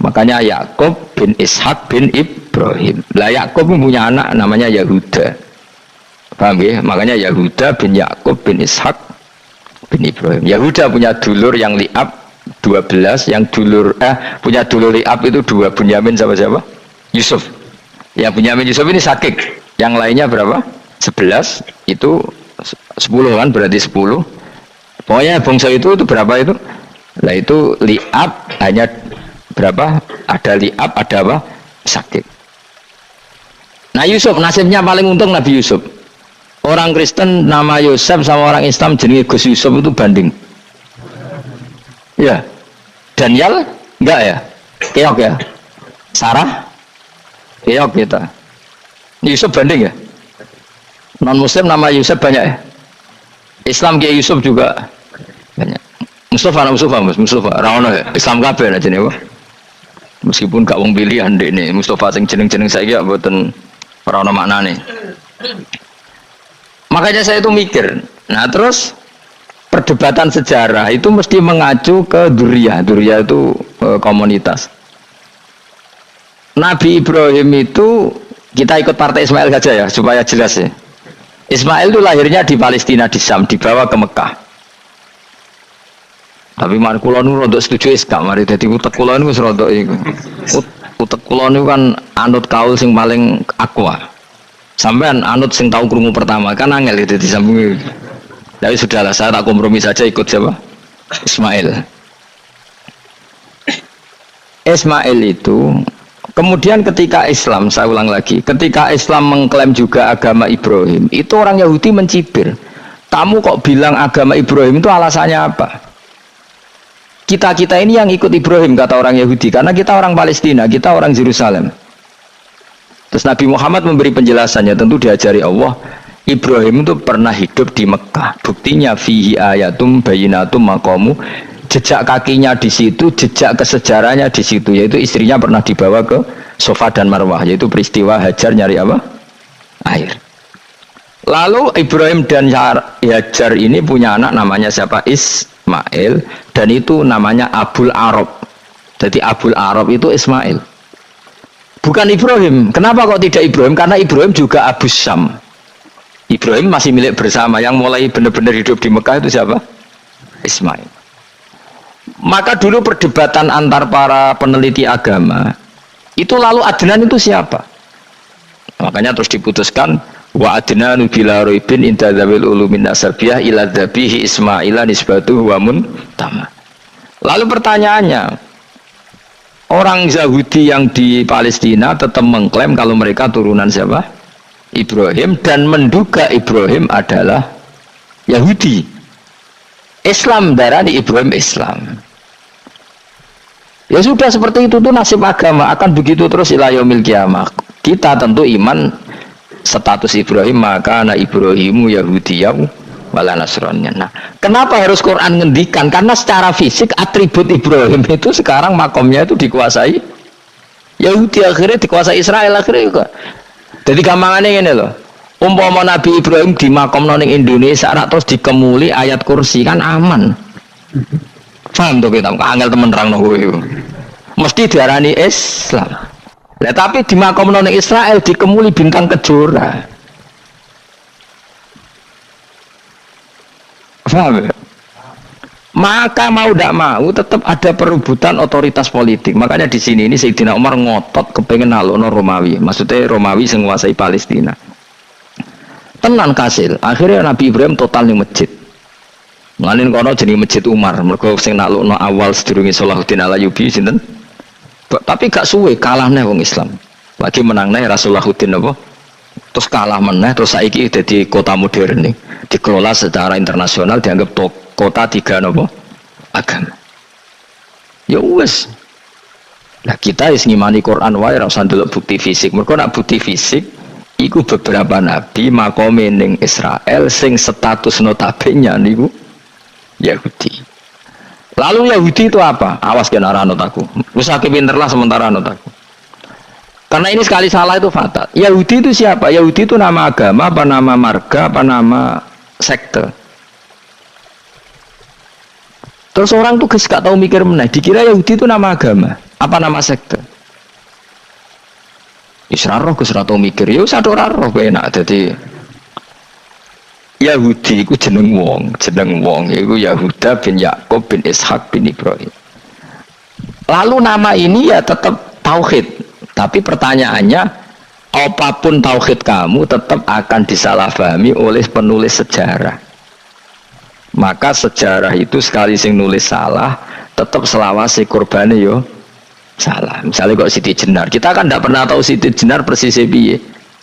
Makanya Yakub bin Ishak bin Ibrahim. Lah Yakub punya anak namanya Yahuda. Paham ya? Makanya Yahuda bin Yakub bin Ishak bin Ibrahim. Yahuda punya dulur yang li'ab 12, yang dulur punya dulur li'ab itu 2, Bunyamin sama siapa? Yusuf. Ya Bunyamin Yusuf ini sakit. Yang lainnya berapa? 11. Itu 10 kan, berarti 10. Pokoknya bangsa itu berapa itu? Lah itu li'ab hanya berapa? Ada li'ab, ada apa? Sakit. Nah Yusuf nasibnya paling untung Nabi Yusuf. Orang Kristen nama Yusuf sama orang Islam jenenge Gus Yusuf itu banding. Ya. Daniel enggak ya? Keok ya? Sarah Keok kita. Yusuf banding ya? Non muslim nama Yusuf banyak ya? Islam Kiai Yusuf juga banyak. Mustafa Rawono ya? Islam kabeh aja nih Pak. Meskipun gak wong pilihan dek nih Mustafa sing jeneng-jeneng saya gak mboten ora ono maknane. Makanya saya itu mikir. Nah, terus perdebatan sejarah itu mesti mengacu ke Duriyah. Duriyah itu komunitas. Nabi Ibrahim itu kita ikut partai Ismail saja ya supaya jelas ya. Ismail itu lahirnya di Palestina di Syam, dibawa ke Mekah. Tapi mari kula nu rodok setuju gak mari dadi utek kula niku wis rodok iku. Utek kula niku kan anut kaul sing paling aqua. Sampean anut sing tahu krungu pertama kan angel itu disambung. Tapi sudahlah saya tak kompromi saja ikut siapa? Ismail. Ismail itu kemudian ketika Islam, saya ulang lagi, ketika Islam mengklaim juga agama Ibrahim, itu orang Yahudi mencibir. Kamu kok bilang agama Ibrahim itu alasannya apa? Kita ini yang ikut Ibrahim kata orang Yahudi, karena kita orang Palestina, kita orang Yerusalem. Terus Nabi Muhammad memberi penjelasannya, tentu diajari Allah. Ibrahim itu pernah hidup di Mekah. Buktinya fihi ayatum bayinatum maqamu. Jejak kakinya di situ, jejak kesejarahnya di situ, yaitu istrinya pernah dibawa ke Safa dan Marwah, yaitu peristiwa Hajar nyari apa? Air. Lalu Ibrahim dan Hajar ini punya anak namanya siapa? Ismail, dan itu namanya Abul Arab. Jadi Abul Arab itu Ismail. Bukan Ibrahim. Kenapa kok tidak Ibrahim? Karena Ibrahim juga Abu Syam. Ibrahim masih milik bersama. Yang mulai benar-benar hidup di Mekah itu siapa? Ismail. Maka dulu perdebatan antar para peneliti agama itu lalu Adnan itu siapa? Makanya terus diputuskan wa adnanu bila roibin inda dzawil ulumin nasabiyah ila dzabihi ismaila nisbatuhu wa muntama. Lalu pertanyaannya, orang Yahudi yang di Palestina tetap mengklaim kalau mereka turunan siapa? Ibrahim, dan menduga Ibrahim adalah Yahudi. Islam darani Ibrahim Islam. Ya sudah seperti itu tuh nasib agama, akan begitu terus ila yaumil qiyamah. Kita tentu iman status Ibrahim, maka anak Ibrahimu Yahudiyah wala Nasraniyah. Nah, kenapa harus Quran ngendikan? Karena secara fisik atribut Ibrahim itu sekarang makomnya itu dikuasai Yahudi, akhirnya dikuasai Israel akhirnya juga. Jadi gampangannya ini loh. Umpama Nabi Ibrahim di makom ning Indonesia terus dikemuli ayat kursi kan aman. Paham tuh kita? Angel temen terang kowe. Mesti diarani Islam. Nah, tapi di makom ning Israel dikemuli bintang kejora. Paham ya? Maka mau tidak mau tetap ada perebutan otoritas politik. Makanya di sini ini Sayyidina Umar ngotot kepengen nalono Romawi. Maksudnya Romawi yang menguasai Palestina. Tenan kasil. Akhirnya Nabi Ibrahim total ning masjid. Ngalin kono jenenge Masjid Umar. Mergo sing nalono awal sedurunge Salahuddin Alayubi sinten? Tapi gak suwe kalahne wong Islam. Lagi menangne Rasulullahuddin apa? Terus kalah meneh, terus saiki dadi kota modern nih. Dikelola secara internasional, dianggap kota tiga nopo agama. Ya wes. Nah kita is ngimani Quran wae ora usah ndelok bukti fisik. Mergo nek bukti fisik iku beberapa nabi makome ning Israel sing status notabene niku Yahudi. Lalu Yahudi itu apa? Awas kena ranut aku. Usah pinterlah sementara ranut aku. Karena ini sekali salah itu fatal. Yahudi itu siapa? Yahudi itu nama agama, apa nama marga, apa nama sekte. Terus orang tuh gak tahu mikir meneh. Dikira Yahudi itu nama agama, apa nama sekte. Israroh gus tahu mikir. Ya usah ora roh enak. Jadi Yahudi itu jeneng wong itu Yahuda bin Yakub bin Ishak bin Ibrahim. Lalu nama ini ya tetap tauhid, tapi pertanyaannya apapun tauhid kamu tetap akan disalahpahami oleh penulis sejarah. Maka sejarah itu sekali sing nulis salah tetap selawase korbane yo salah. Misalnya kok Siti Jenar, kita kan tidak pernah tahu Siti Jenar persisnya piye.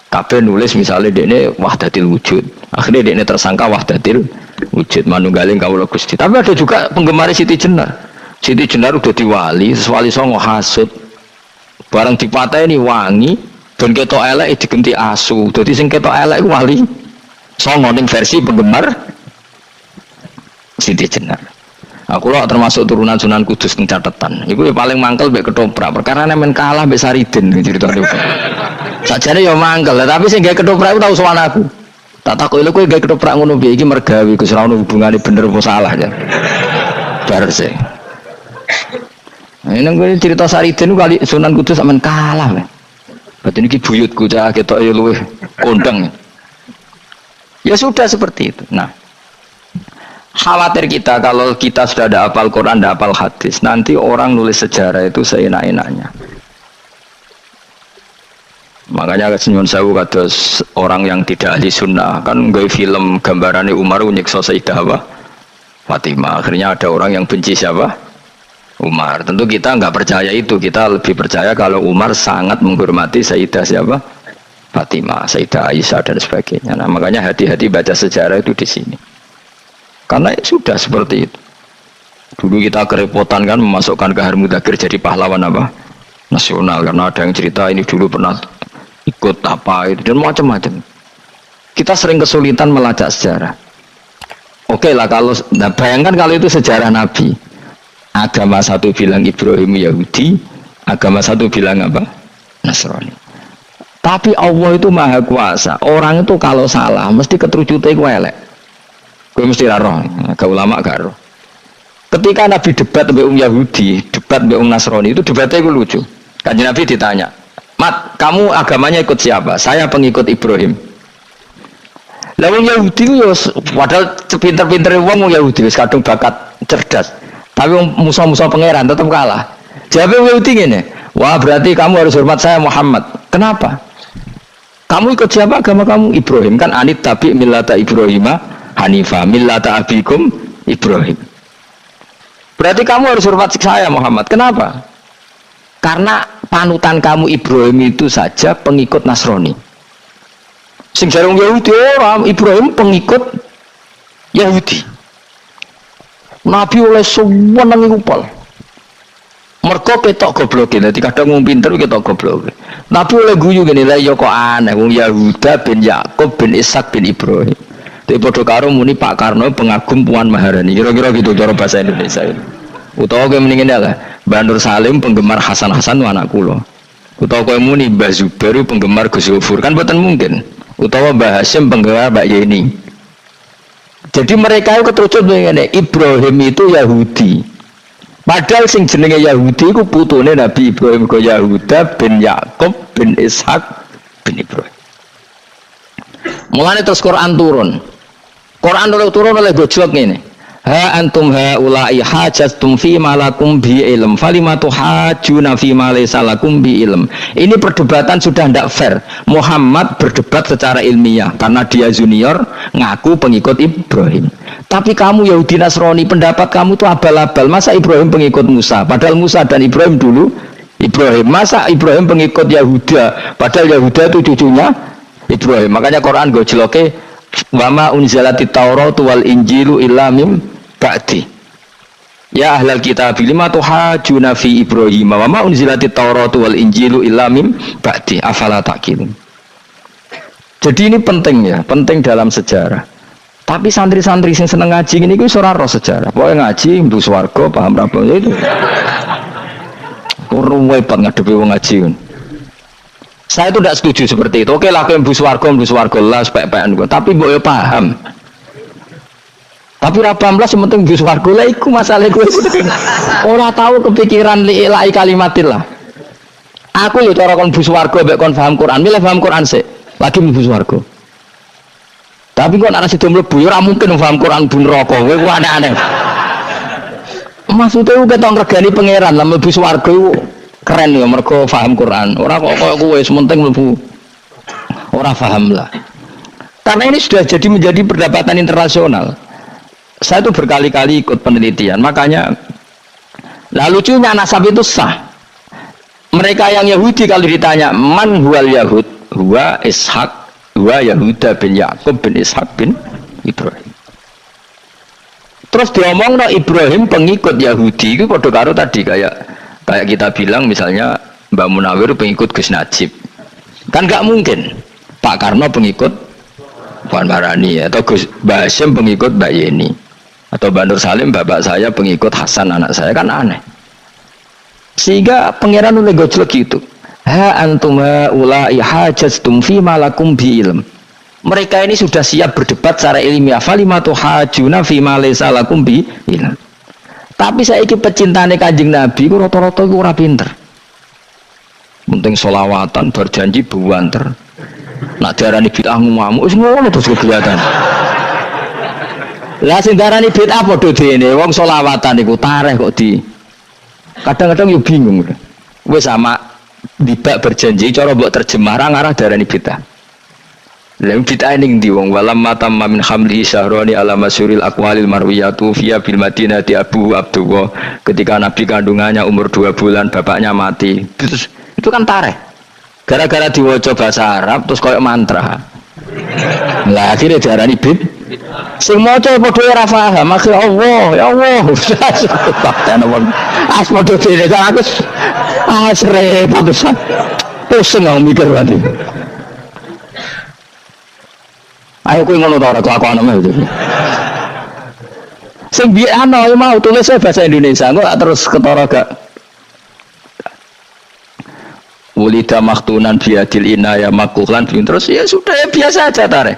Kabeh nulis misalnya dekne wahdatil wujud. Akhirnya dekne tersangka wahdatil wujud manunggaling kawula Gusti. Tapi ada juga penggemar Siti Jenar. Siti Jenar udah diwali, wali songo hasud. Barang dipateni wangi, ben ketok elek digenti asu. Dadi sing ketok elek wali songo ning versi penggemar Siti Jenar. Aku lah termasuk turunan Sunan Kudus ning catatan. Iku ya paling mangkel mbek ketoprak. Perkara men kalah mbek Saridin ceritane. Sajane ya mangkel, tapi sing gawe ketoprak iku tau sowan aku. Tak takoki lho kowe gawe ketoprak ngono piye iki mergawi Gus ora ono hubungane bener apa salah ya. Bar sih. Ini gue cerita Saridin kali Sunan Kudus sampean kalah. Berarti niki buyutku cah ketok ya luwih kondang. Ya sudah seperti itu. Nah, khawatir kita kalau kita sudah ada hafal Quran, ada hafal hadis, nanti orang nulis sejarah itu seenak-enaknya. Makanya senyum sewu kados orang yang tidak ahli sunnah kan nggawe film gambarannya Umar nyiksa Sayyidah Fatimah. Akhirnya ada orang yang benci siapa? Umar. Tentu kita nggak percaya itu. Kita lebih percaya kalau Umar sangat menghormati Sayyidah siapa? Fatimah, Sayyidah Aisyah dan sebagainya. Nah, makanya hati-hati baca sejarah itu di sini. Karena sudah seperti itu. Dulu kita kerepotan kan memasukkan Kahar Mudzakkir jadi pahlawan apa? Nasional, karena ada yang cerita ini dulu pernah ikut apa itu dan macam-macam. Kita sering kesulitan melacak sejarah. Oke lah kalau nah bayangkan kalau itu sejarah Nabi. Agama satu bilang Ibrahim Yahudi, agama satu bilang apa? Nasrani. Tapi Allah itu maha kuasa. Orang itu kalau salah mesti keterujute iku elek. Kowe mesti ra roh, gak ulama gak roh. Ketika Nabi debat mbek Yahudi, debat mbek Nasrani itu debatnya itu lucu. Kanjeng Nabi ditanya, "Mat, kamu agamanya ikut siapa?" "Saya pengikut Ibrahim." Lah wong Yahudi yo padahal pinter-pintere wong Yahudi wis kadung bakat cerdas. Tapi musuh-musuh pangeran tetap kalah. Jawabnya Yahudi ngene, wah berarti kamu harus hormat saya Muhammad. Kenapa? Kamu ikut siapa agama kamu? Ibrahim kan anit tabi millata Ibrahimah Hanifah millata abikum Ibrahim. Berarti kamu harus hormat saya Muhammad. Kenapa? Karena panutan kamu Ibrahim itu saja pengikut Nasrani. Sing jarang Yahudi orang Ibrahim pengikut Yahudi. Nabi oleh semua nang kupal. Mergo ketok goblok dadi kadang wong pinter ketok goblok. Nabi oleh guyu ngene lha ya kok aneh wong Yahuda bin Yakub bin Ishak bin Ibrahim. Tapi padha karo muni Pak Karno pengagum Puan Maharani. Kira-kira gitu cara bahasa Indonesia itu. Utawa kowe muni ngene lah, Mbah Nur Salim penggemar Hasan Hasan anak kula. Utawa kowe muni Mbah Zubair penggemar Gus Zufur kan boten mungkin. Utawa Mbah Hasyim penggemar Mbak Yeni. Jadi mereka itu keterucut ngene, Ibrahim itu Yahudi. Padahal sing jenenge Yahudi iku putune Nabi Ibrahim ko Yahuda bin Yakub bin Ishak bin Ibrahim. Mulane terus Quran turun. Quran turun oleh gojlok ngene. Ha antum haula'i hajastum fi malakum bi ilm falimatu hajuna fi ma laysa lakum bi ilm. Ini perdebatan sudah tidak fair. Muhammad berdebat secara ilmiah karena dia junior ngaku pengikut Ibrahim. Tapi kamu Yahudi Nasrani pendapat kamu itu abal-abal. Masa Ibrahim pengikut Musa? Padahal Musa dan Ibrahim dulu Ibrahim. Masa Ibrahim pengikut Yahuda? Padahal Yahuda itu cucunya Ibrahim. Makanya Quran gojloke wama unzalati Tauratu wal Injilu illa mim ba'di. Ya ahlal kitab lima tuhajuna fi Ibrahim wama unzalati Tauratu wal Injilu illa mim ba'di afala taqilun. Jadi ini penting ya, penting dalam sejarah. Tapi santri-santri yang seneng ngaji ini ku ora roh sejarah. Pokoke ngaji mlebu swarga paham ra itu. Kurang repot ngadepi wong ngaji. Saya itu tidak setuju seperti itu. Oke lah kowe mlebu swarga lah spek-pekan kok. Tapi mbok yo paham. Tapi ra paham lah sementing mlebu swarga lah iku masalah kowe. Ora tahu kepikiran li'ilai kalimatillah. Aku yo cara kon mlebu swarga mbek kon paham Quran, milih paham Quran sik. Lagi mlebu swarga. Tapi kok ana sida mlebu ya ora mungkin paham Quran bun neraka. Kowe ku aneh-aneh. Maksudnya ketok ngregani pangeran lah mlebu swarga iku keren ya mergo paham Quran. Ora kok koyo kowe sementing mlebu. Ora paham lah. Karena ini sudah jadi menjadi perdebatan internasional. Saya itu berkali-kali ikut penelitian. Makanya lah lucunya nasab itu sah. Mereka yang Yahudi kalau ditanya man huwal Yahud, huwa Ishak, huwa Yahuda bin Yakub bin Ishak bin Ibrahim. Terus diomong no Ibrahim pengikut Yahudi itu padha karo tadi kayak kita bilang misalnya Mbak Munawir pengikut Gus Najib. Kan nggak mungkin Pak Karno pengikut Puan Maharani atau Gus Mbak Hasyim pengikut Mbak Yeni atau Mbak Nur Salim bapak saya pengikut Hasan anak saya, kan aneh. Sehingga pangeran oleh gojlok gitu. Ha antum haula'i hajastum fi malakum bi ilm. Mereka ini sudah siap berdebat secara ilmiah. Falimatu hajuna fi ma laysa lakum bi ilm. Tapi saiki pecintane Kanjeng Nabi ku rata-rata iku ora pinter. Penting selawatan berjanji buanter. Nak diarani bid'ah ngamuk wis ngono terus kegiatan. Lah sing diarani bid'ah padha dene wong selawatan iku tareh kok di. Kadang-kadang yo bingung. Wis sama dibak berjanji cara mbok terjemah ra ngarah diarani bid'ah. Lah bid'ah ning ndi wong walam matamma min hamlihi syahrani ala masyuril aqwalil marwiyatu fiya bil madinati Abu Abdullah, ketika Nabi kandungannya umur 2 bulan bapaknya mati. Terus itu kan tareh. Gara-gara diwaca bahasa Arab terus koyo mantra. Lah akhirnya diarani bid. Sing maca padha ora paham, akhir Allah, ya Allah. Takten wong. As padha dene kan aku repot tenan. Pusing aku mikir berarti. Ayo kowe ngono ta ora kelakuanmu itu. Sing biasa mau tulis bahasa Indonesia, kok terus ketara gak. Wulida maktunan biadil inaya makuhlan terus ya sudah ya biasa aja tareh.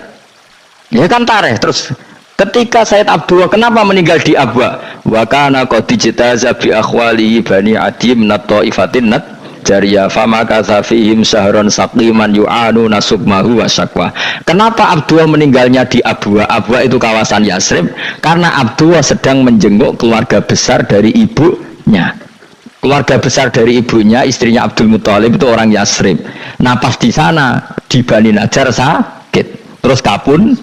Ya kan tareh terus. Ketika Said Abdullah kenapa meninggal di Abwa? Wa kana qad ijtaza bi akhwalihi bani Adi min at-taifatin jariyah fama kasafihim sahron saqiman yu'anu nasukmahu wa syakwa. Kenapa Abdullah meninggalnya di Abwa? Abwa itu kawasan Yasrib karena Abdullah sedang menjenguk keluarga besar dari ibunya. Keluarga besar dari ibunya, istrinya Abdul Muthalib itu orang Yasrib. Nah pas di sana di Bani Najjar sakit, terus kapun,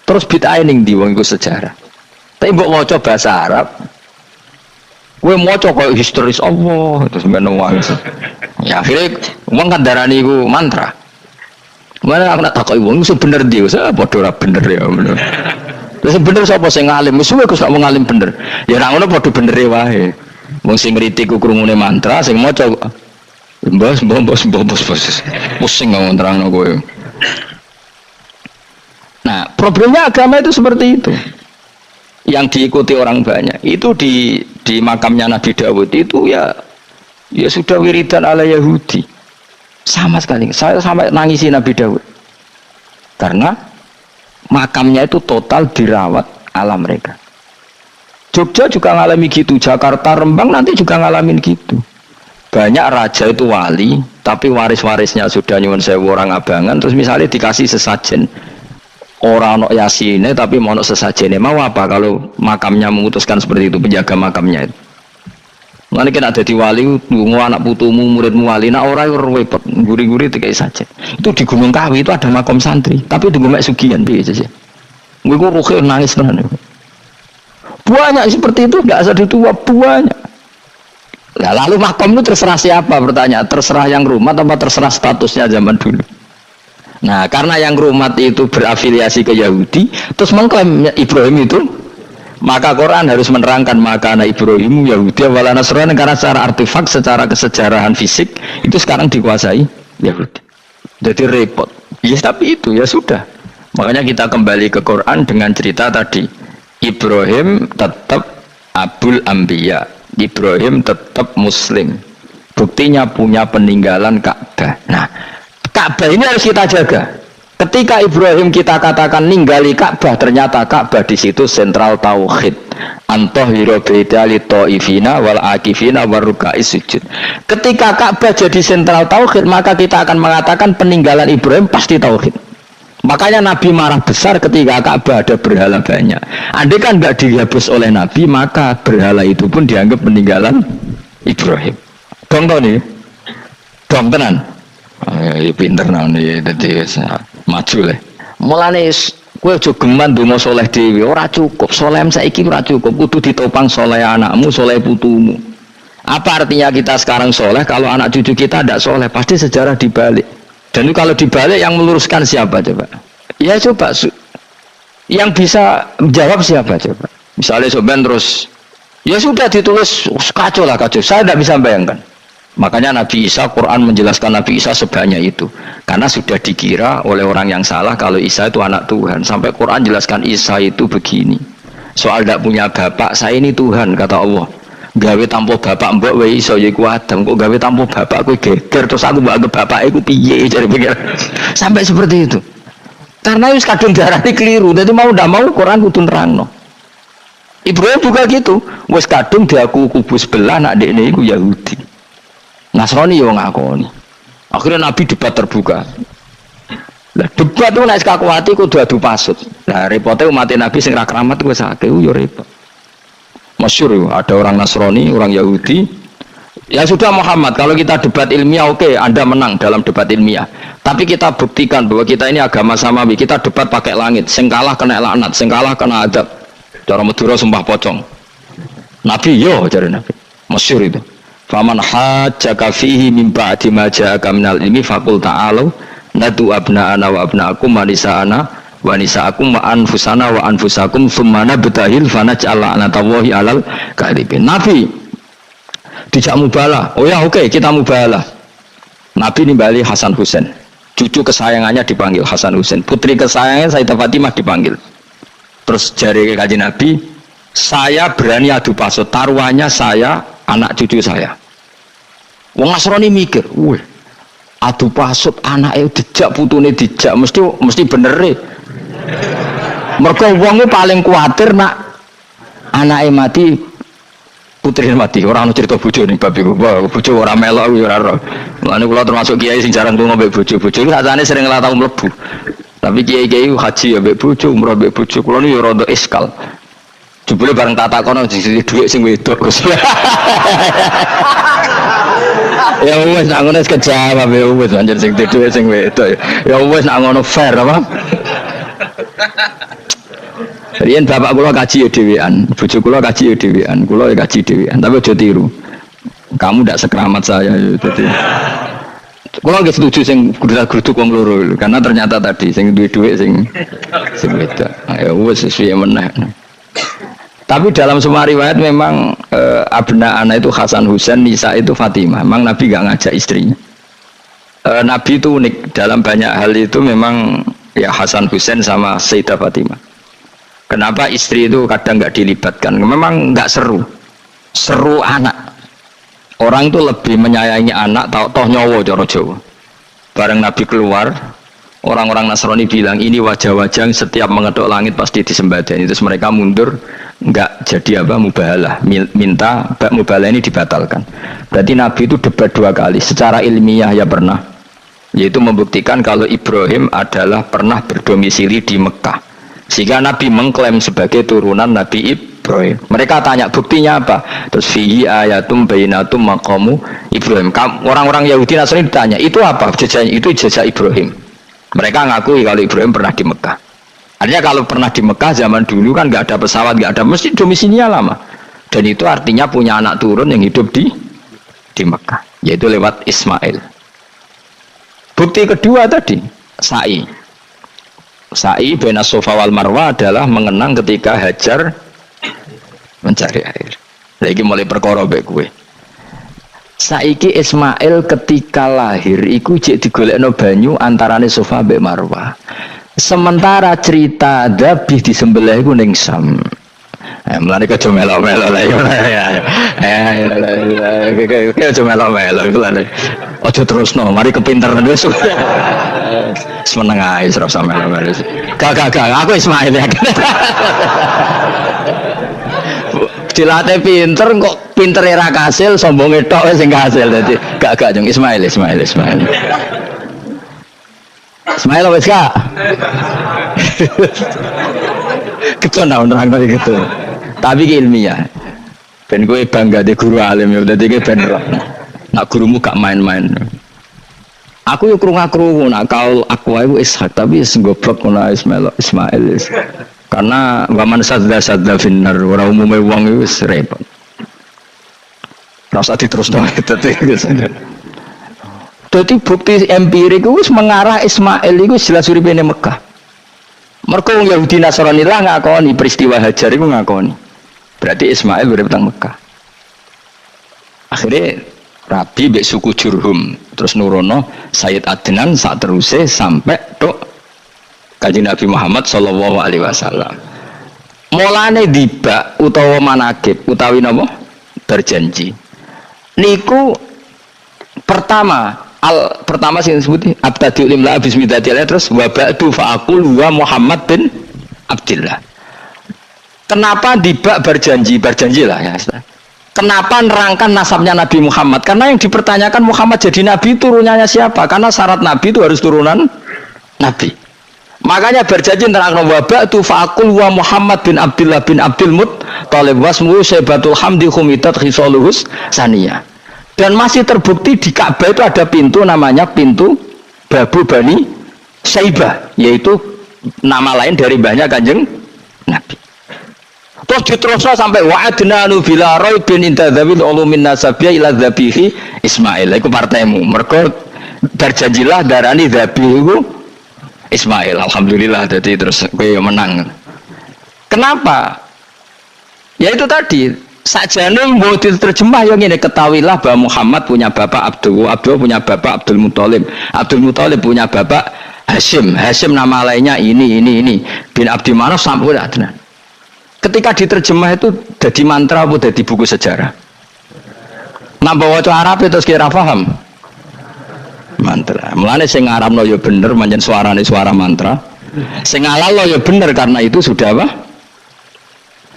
terus bid'ah ning ndi wong iku sejarah. Tapi mbok maca bahasa Arab, kowe maca koyo historis Allah terus ngono wae. Ya akhirnya wong kan darani iku mantra. Mana aku nak takoki wong iso bener ndi, wis padha ora bener ya ngono. Terus bener sapa sing ngalim? Wis kowe gak mau ngalim bener. Ya ora ngono padha benere wae. Wong sing ngritik ku krungune mantra, sing maca mbos. Pusing ngomong terangno kowe. Nah, problemnya agama itu seperti itu. Yang diikuti orang banyak. Itu di makamnya Nabi Dawud itu ya sudah wiridan ala Yahudi. Sama sekali. Saya sampai nangisi Nabi Dawud. Karena makamnya itu total dirawat ala mereka. Jogja juga ngalami gitu, Jakarta, Rembang nanti juga ngalamin gitu. Banyak raja itu wali, tapi waris-warisnya sudah nyuwun sewu orang abangan, terus misalnya dikasih sesajen. Orang ono yasine tapi mau sesajene mau apa kalau makamnya memutuskan seperti itu, penjaga makamnya itu. Nanti kena jadi wali, nunggu anak putumu, muridmu wali, nah orang repot, guri-guri tiga saja. Itu di Gunung Kawi itu ada makam santri, tapi di Gunung Sugihan biasa sih. Gue rukhir nangis tenan. Banyak seperti itu, nggak asal ditua banyak. Nah, lalu makam itu terserah siapa bertanya, terserah yang rumah atau terserah statusnya zaman dulu. Nah, karena yang rumat itu berafiliasi ke Yahudi, terus mengklaim Ibrahim itu, maka Quran harus menerangkan maka anak Ibrahim Yahudi wala Nasrani karena secara artefak, secara kesejarahan fisik itu sekarang dikuasai Yahudi. Jadi repot. Ya tapi itu ya sudah. Makanya kita kembali ke Quran dengan cerita tadi. Ibrahim tetap Abul Anbiya. Ibrahim tetap Muslim. Buktinya punya peninggalan Ka'bah. Nah, Ka'bah ini harus kita jaga. Ketika Ibrahim kita katakan ninggali Ka'bah, ternyata Ka'bah di situ sentral tauhid. Antahira baitali taifina wal akifina warukais sujud. Ketika Ka'bah jadi sentral tauhid, maka kita akan mengatakan peninggalan Ibrahim pasti tauhid. Makanya Nabi marah besar ketika Ka'bah ada berhala banyak. Andai kan nggak dihapus oleh Nabi, maka berhala itu pun dianggap peninggalan Ibrahim. Dong nih, dong tenan. Ya pinter nih, jadi maju lah. Mulane kowe aja geman donga saleh dhewe, ora cukup. Saleh saiki ora cukup, kudu ditopang saleh anakmu, saleh putumu. Apa artinya kita sekarang saleh kalau anak cucu kita tidak saleh? Pasti sejarah dibalik. Dan itu kalau dibalik yang meluruskan siapa coba? Ya coba yang bisa menjawab siapa coba? Misalnya soben terus ya sudah ditulis kacau lah kacau. Saya tidak bisa bayangkan. Makanya Nabi Isa, Quran menjelaskan Nabi Isa sebanyak itu. Karena sudah dikira oleh orang yang salah kalau Isa itu anak Tuhan. Sampai Quran jelaskan Isa itu begini. Soal tidak punya bapak, saya ini Tuhan kata Allah. Gawe tanpa bapak mbok wae iso ya iku Adam, kok gawe tanpa bapak kowe geger terus aku mbok anggap bapak iku piye jare pikir. Sampai seperti itu. Karena wis kadung darane keliru. Dadi mau ndak mau Quran kudu nerangno. Ibrahim juga gitu. Wis kadung diaku kubu sebelah nak dekne iku Yahudi. Nasrani yo ngakoni. Akhirnya Nabi debat terbuka. Lah debat itu nek kakuati kudu adu pasut. Lah repote umat Nabi sing ra keramat wis akeh yo repot. Masyhur ada orang Nasrani, orang Yahudi. Ya sudah Muhammad, kalau kita debat ilmiah oke, Anda menang dalam debat ilmiah. Tapi kita buktikan bahwa kita ini agama samawi. Kita debat pakai langit, sing kalah kena laknat, sing kalah kena adab. Cara Madura sumpah pocong. Nabi yo cari Nabi. Masyhur itu. Faman hajjaka fihi min ba'di ma ja'aka minal ilmi faqul ta'alu nadu abna'ana wa abna'akum wa nisa'ana wa nisa'akum wa anfusana wa anfusakum thumma nabtahil fanaj'al la'natallahi 'alal kadhibin. Nabi dijak mubalah. Oh ya oke, kita mubalah. Nabi nimbali Hasan Husain. Cucu kesayangannya dipanggil Hasan Husain. Putri kesayangannya Sayyidah Fatimah dipanggil. Terus jari Kanjeng Nabi, saya berani adu pasut, taruhannya saya, anak cucu saya. Wong Nasrani mikir, wih, adu pasut anake dijak putune dijak mesti bener e. Mergo wong paling kuatir nak anake mati putri mati, orang ono cerita bojo ning bab iku. Wah, bojo ora melok ora ora. Mulane kula termasuk kiai sing jarang lunga mbek bojo. Bojo iki sakjane sering ora tau mlebu. Tapi kiai-kiai haji ya mbek bojo, umrah mbek bojo. Kula niku ya rada iskal. Jebule bareng tak takono sing dhuwit sing wedok. Ya wis nak ngono kejawab ya wis anjir sing dhuwit sing wedok. Ya wis nak ngono fair apa? Riyen bapak kula kaji ya dhewean, bojo kula kaji ya dhewean, kula ya kaji dhewean, tapi aja tiru. Kamu ndak sekeramat saya ya dadi. Kula nggih setuju sing grudak-gruduk wong loro karena ternyata tadi sing duwe dhuwit sing wedok. Ya wis sesuai meneh. Tapi dalam semua riwayat memang abna ana itu Hasan Husain, Nisa itu Fatimah. Memang Nabi gak ngajak istrinya. Nabi itu unik dalam banyak hal itu memang ya Hasan Husain sama Sayyidah Fatimah. Kenapa istri itu kadang nggak dilibatkan? Memang nggak seru, seru anak. Orang itu lebih menyayangi anak, toh nyowo coro Jawa. Bareng Nabi keluar, orang-orang Nasrani bilang ini wajah-wajah yang setiap mengetuk langit pasti disembadani. Terus mereka mundur, nggak jadi apa mubahalah, minta mubahalah ini dibatalkan. Berarti Nabi itu debat 2 kali. Secara ilmiah ya pernah, yaitu membuktikan kalau Ibrahim adalah pernah berdomisili di Mekah. Sehingga Nabi mengklaim sebagai turunan Nabi Ibrahim. Mereka tanya buktinya apa? Terus fihi ayatum bainatum maqamu Ibrahim. Orang-orang Yahudi Nasrani ditanya, itu apa? Jejaknya itu jejak Ibrahim. Mereka ngakui kalau Ibrahim pernah di Mekah. Artinya kalau pernah di Mekah zaman dulu kan nggak ada pesawat, nggak ada, mesti domisilinya lama. Dan itu artinya punya anak turun yang hidup di Mekah, yaitu lewat Ismail. Bukti kedua tadi, sa'i. Sa'i baina Safa wal Marwah adalah mengenang ketika Hajar mencari air. Lagi mulai perkara mbek kowe. Saiki Ismail ketika lahir iku jek digolekno banyu antarane Safa mbek Marwah. Sementara cerita Dzabih disembelih iku ning Sam. Mulane aja melok-melok lah ya. Aja melok-melok iku lho. Aja terusno, mari kepinteran wis. Semeneng ae ora usah melok-melok. Gak, aku Ismail ya. Dilatih pinter kok pinter ra kasil, sombonge tok sing kasil dadi gak jeng Ismail. Ismail wis gak? Ketona nerangno gitu. Tapi ki ilmiah. Ben kowe bangga di guru alim ya dadi ki ben nak gurumu gak main-main. Aku yo krungu-krungu nak kaul aku iku Ishak tapi wis goblok ngono Ismail. Karena waman sadda finnar ora umume wong iku wis repot. Rasa diterusno dadi bukti empirik wis mengarah Ismail iku jelas uripe ning Mekah. Mergo wong Yahudi Nasrani lah ngakoni peristiwa Hajar iku ngakoni. Berarti Ismail urip teng Mekah. Akhirnya Rabi mbek suku Jurhum terus nurono Sayyid Adnan sak teruse sampai tok Kanjeng Nabi Muhammad sallallahu alaihi wasallam. Mulane dibak utawa manakib utawi napa berjanji. Niku pertama sing disebut abtadiul imla bismillah terus wa ba'du fa'aqul wa Muhammad bin Abdullah. Kenapa dibak berjanjilah ya. Kenapa nerangkan nasabnya Nabi Muhammad? Karena yang dipertanyakan Muhammad jadi Nabi turunannya siapa? Karena syarat Nabi itu harus turunan Nabi. Makanya berjanji nerangkan wa ba'du fa'aqul wa Muhammad bin Abdullah bin Abdul Muttalib wasmuhu Syaibatul Hamdi khumitat khisaluhus saniyah. Dan masih terbukti di Ka'bah itu ada pintu namanya pintu Babu Bani Syaibah, yaitu nama lain dari banyak Kanjeng Nabi. Terus diterusnya sampai wa'adnanu bila raibin intadzawil ulumin nasabiyah ila dzabihi Ismail. Iku partaimu. Mergo berjanjilah darani dzabihu Ismail. Alhamdulillah jadi terus kowe menang. Kenapa? Ya itu tadi sajane mau diterjemah yang ini ketahuilah bahwa Muhammad punya bapak Abdul punya bapak Abdul Muthalib punya bapak Hashim nama lainnya ini bin Abdi Manaf sampai Adnan. Ketika diterjemah itu jadi mantra apa jadi buku sejarah? Nambah waca Arab terus kira paham? Mantra. Mulane sing ngarapno ya bener pancen suarane suara mantra. Sing ngalalno ya bener karena itu sudah apa?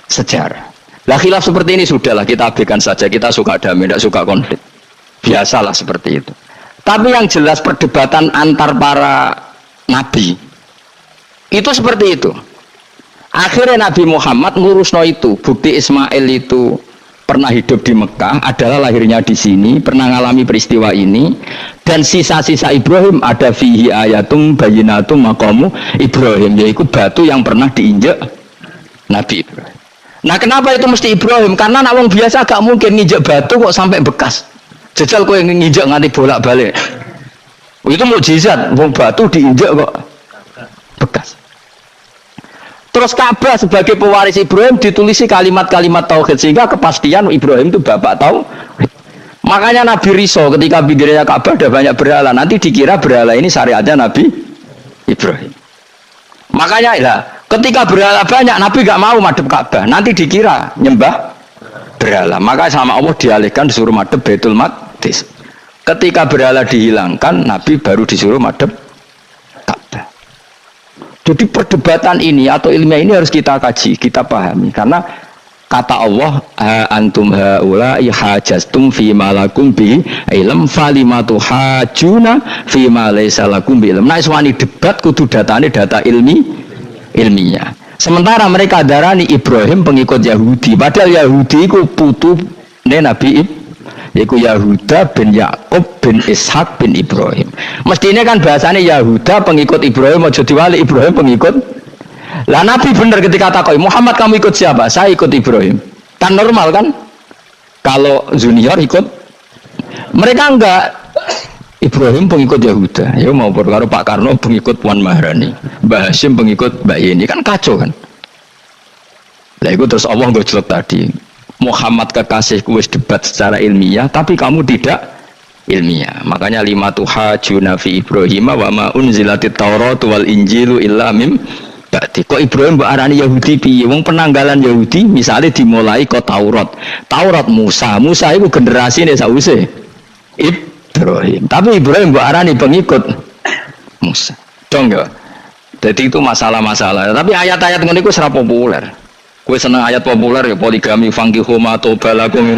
Sejarah. Lah khilaf seperti ini sudahlah kita abaikan saja, kita suka damai, tidak suka konflik. Biasalah seperti itu. Tapi yang jelas perdebatan antar para nabi itu seperti itu. Akhirnya Nabi Muhammad ngurusno itu, bukti Ismail itu pernah hidup di Mekah, adalah lahirnya di sini, pernah mengalami peristiwa ini, dan sisa-sisa Ibrahim ada fihi ayatum bayinatum maqamu Ibrahim, yaitu batu yang pernah diinjak Nabi Ibrahim. Nah kenapa itu mesti Ibrahim? Karena nak wong biasa gak mungkin nginjek batu kok sampai bekas. Jajal kowe nginjek nganti bolak-balik. Itu mukjizat, wong batu diinjek kok bekas. Terus Ka'bah sebagai pewaris Ibrahim ditulisi kalimat-kalimat tauhid sehingga kepastian Ibrahim itu bapak tauhid. Makanya Nabi Riso ketika bidirnya Ka'bah ada banyak berhala, nanti dikira berhala ini syariatnya Nabi Ibrahim. Makanya lah ketika berhala banyak Nabi gak mau madhep Ka'bah, nanti dikira nyembah berhala. Maka sama Allah dialihkan disuruh madhep Baitul Maqdis. Ketika berhala dihilangkan Nabi baru disuruh madhep Ka'bah. Jadi perdebatan ini atau ilmiah ini harus kita kaji, kita pahami. Karena kata Allah, antum haula'i hajastum fima lakum bi ilm falimatu hajuna fima laysa lakum bi ilm. Nah, iswani debat kudu datane data ilmiah. Sementara mereka darani Ibrahim pengikut Yahudi, padahal Yahudi itu putu Nabi Ibrahim, yaitu Yahuda bin Yakub bin Ishak bin Ibrahim. Mestinya kan bahasanya Yahuda pengikut Ibrahim, mau jadi wali Ibrahim pengikut. Lah Nabi benar ketika takoi Muhammad kamu ikut siapa? Saya ikut Ibrahim. Kan normal kan? Kalau junior ikut, mereka enggak. Ibrahim pengikut Yahuda. Ya mau perkara Pak Karno pengikut Puan Maharani, Mbah Hashim pengikut Mbak Yeni, kan kacau kan? Lah itu terus Allah ngejlok tadi. Muhammad kekasihku wis debat secara ilmiah, tapi kamu tidak ilmiah. Makanya lima tuhajuna fi Ibrahim wa ma unzilatit Taurat wal Injilu illa mim ba'di. Kok Ibrahim mbok arani Yahudi piye? Wong penanggalan Yahudi misalnya dimulai kok Taurat. Taurat Musa itu generasine sause Ibrahim. Tapi Ibrahim mbok arani pengikut Musa. Dong ya. Jadi itu masalah-masalah. Tapi ayat-ayat ngene iku ora populer. Kowe seneng ayat populer ya poligami fangkihu ma tobalakum.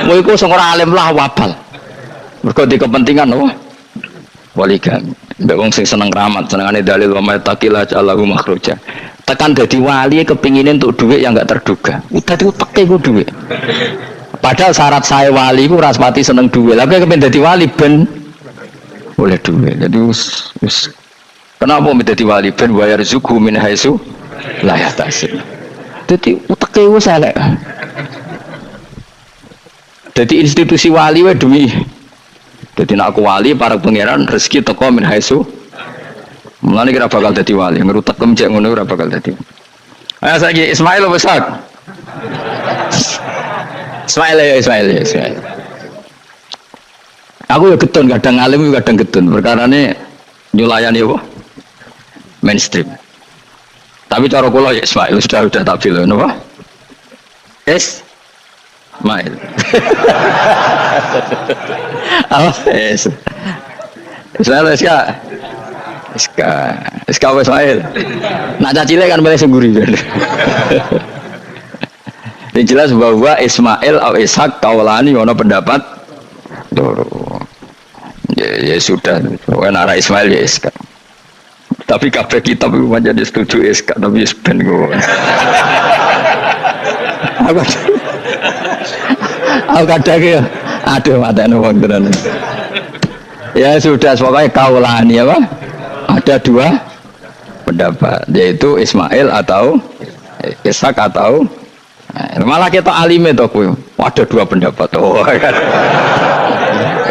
Kowe iku sing ora alim lah wabal. Mergo di kepentingan apa? Poligami. Mbek wong sing seneng keramat, senengane dalil wa may taqila ja'alahu makhraja. Tekan dadi wali kepingine untuk duit yang enggak terduga. Dadi uteke ku duit. Padahal syarat saya wali ku ora pati seneng duit. Lah kowe kepen dadi wali ben oleh duit. Jadi wis kenapa dadi wali ben wa yarzuqhu min haitsu la yahtasib. Jadi uteke wis elek. Jadi institusi wali wae duwi. Jadi nek aku wali para pangeran rezeki teko min haitsu. Mulane kira bakal dadi wali, ngrutek kemjek ngono ora bakal dadi. Ayo saiki Ismail wis sak. Ismail. Aku ya getun kadang alim kadang getun. Perkarane nyulayani apa? Mainstream. Tapi cara kula ya Ismail sudah tak bilang apa? Ismail. Apa? Ismail Ismail. Nak cacile kan boleh sengguri. Yang jelas bahwa Ismail atau Ishak kaulani ono pendapat ya sudah. Pokoknya arah Ismail ya Ishak. Tapi kabeh kitab itu menjadi setuju Ishak, tapi ben gue. Aku kadang ya, aduh mata nuwun tenan. Ya sudah, pokoknya kaulani apa? Ada dua pendapat, yaitu Ismail atau Ishak atau malah kita alime to kowe. Ada dua pendapat. Oh kan.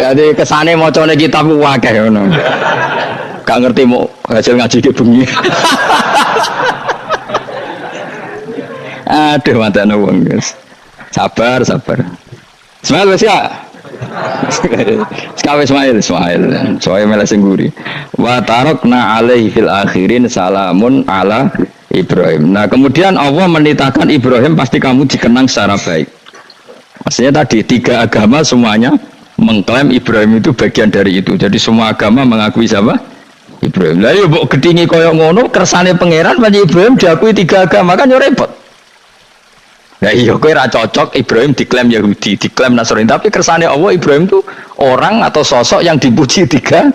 Jadi kesane macane kitab akeh ngono. Gak ngerti mau hasil ngaji ke bengi. Aduh matane wong guys. Sabar. Ismail wis ya. Sekawe Ismail. Soale mele sing nguri. Wa tarakna alaihi fil akhirin salamun ala Ibrahim. Nah, kemudian Allah menitahkan Ibrahim pasti kamu dikenang secara baik. Maksudnya tadi tiga agama semuanya mengklaim Ibrahim itu bagian dari itu. Jadi semua agama mengakui siapa? Ibrahim. Lah ya mbok gedhingi kaya ngono kersane pangeran panjenengan Ibrahim diakui tiga agama kan yo repot. Nah iya kowe ra cocok Ibrahim diklaim Yahudi, diklaim Nasrani, tapi kersane Allah Ibrahim itu orang atau sosok yang dipuji tiga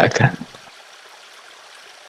kan.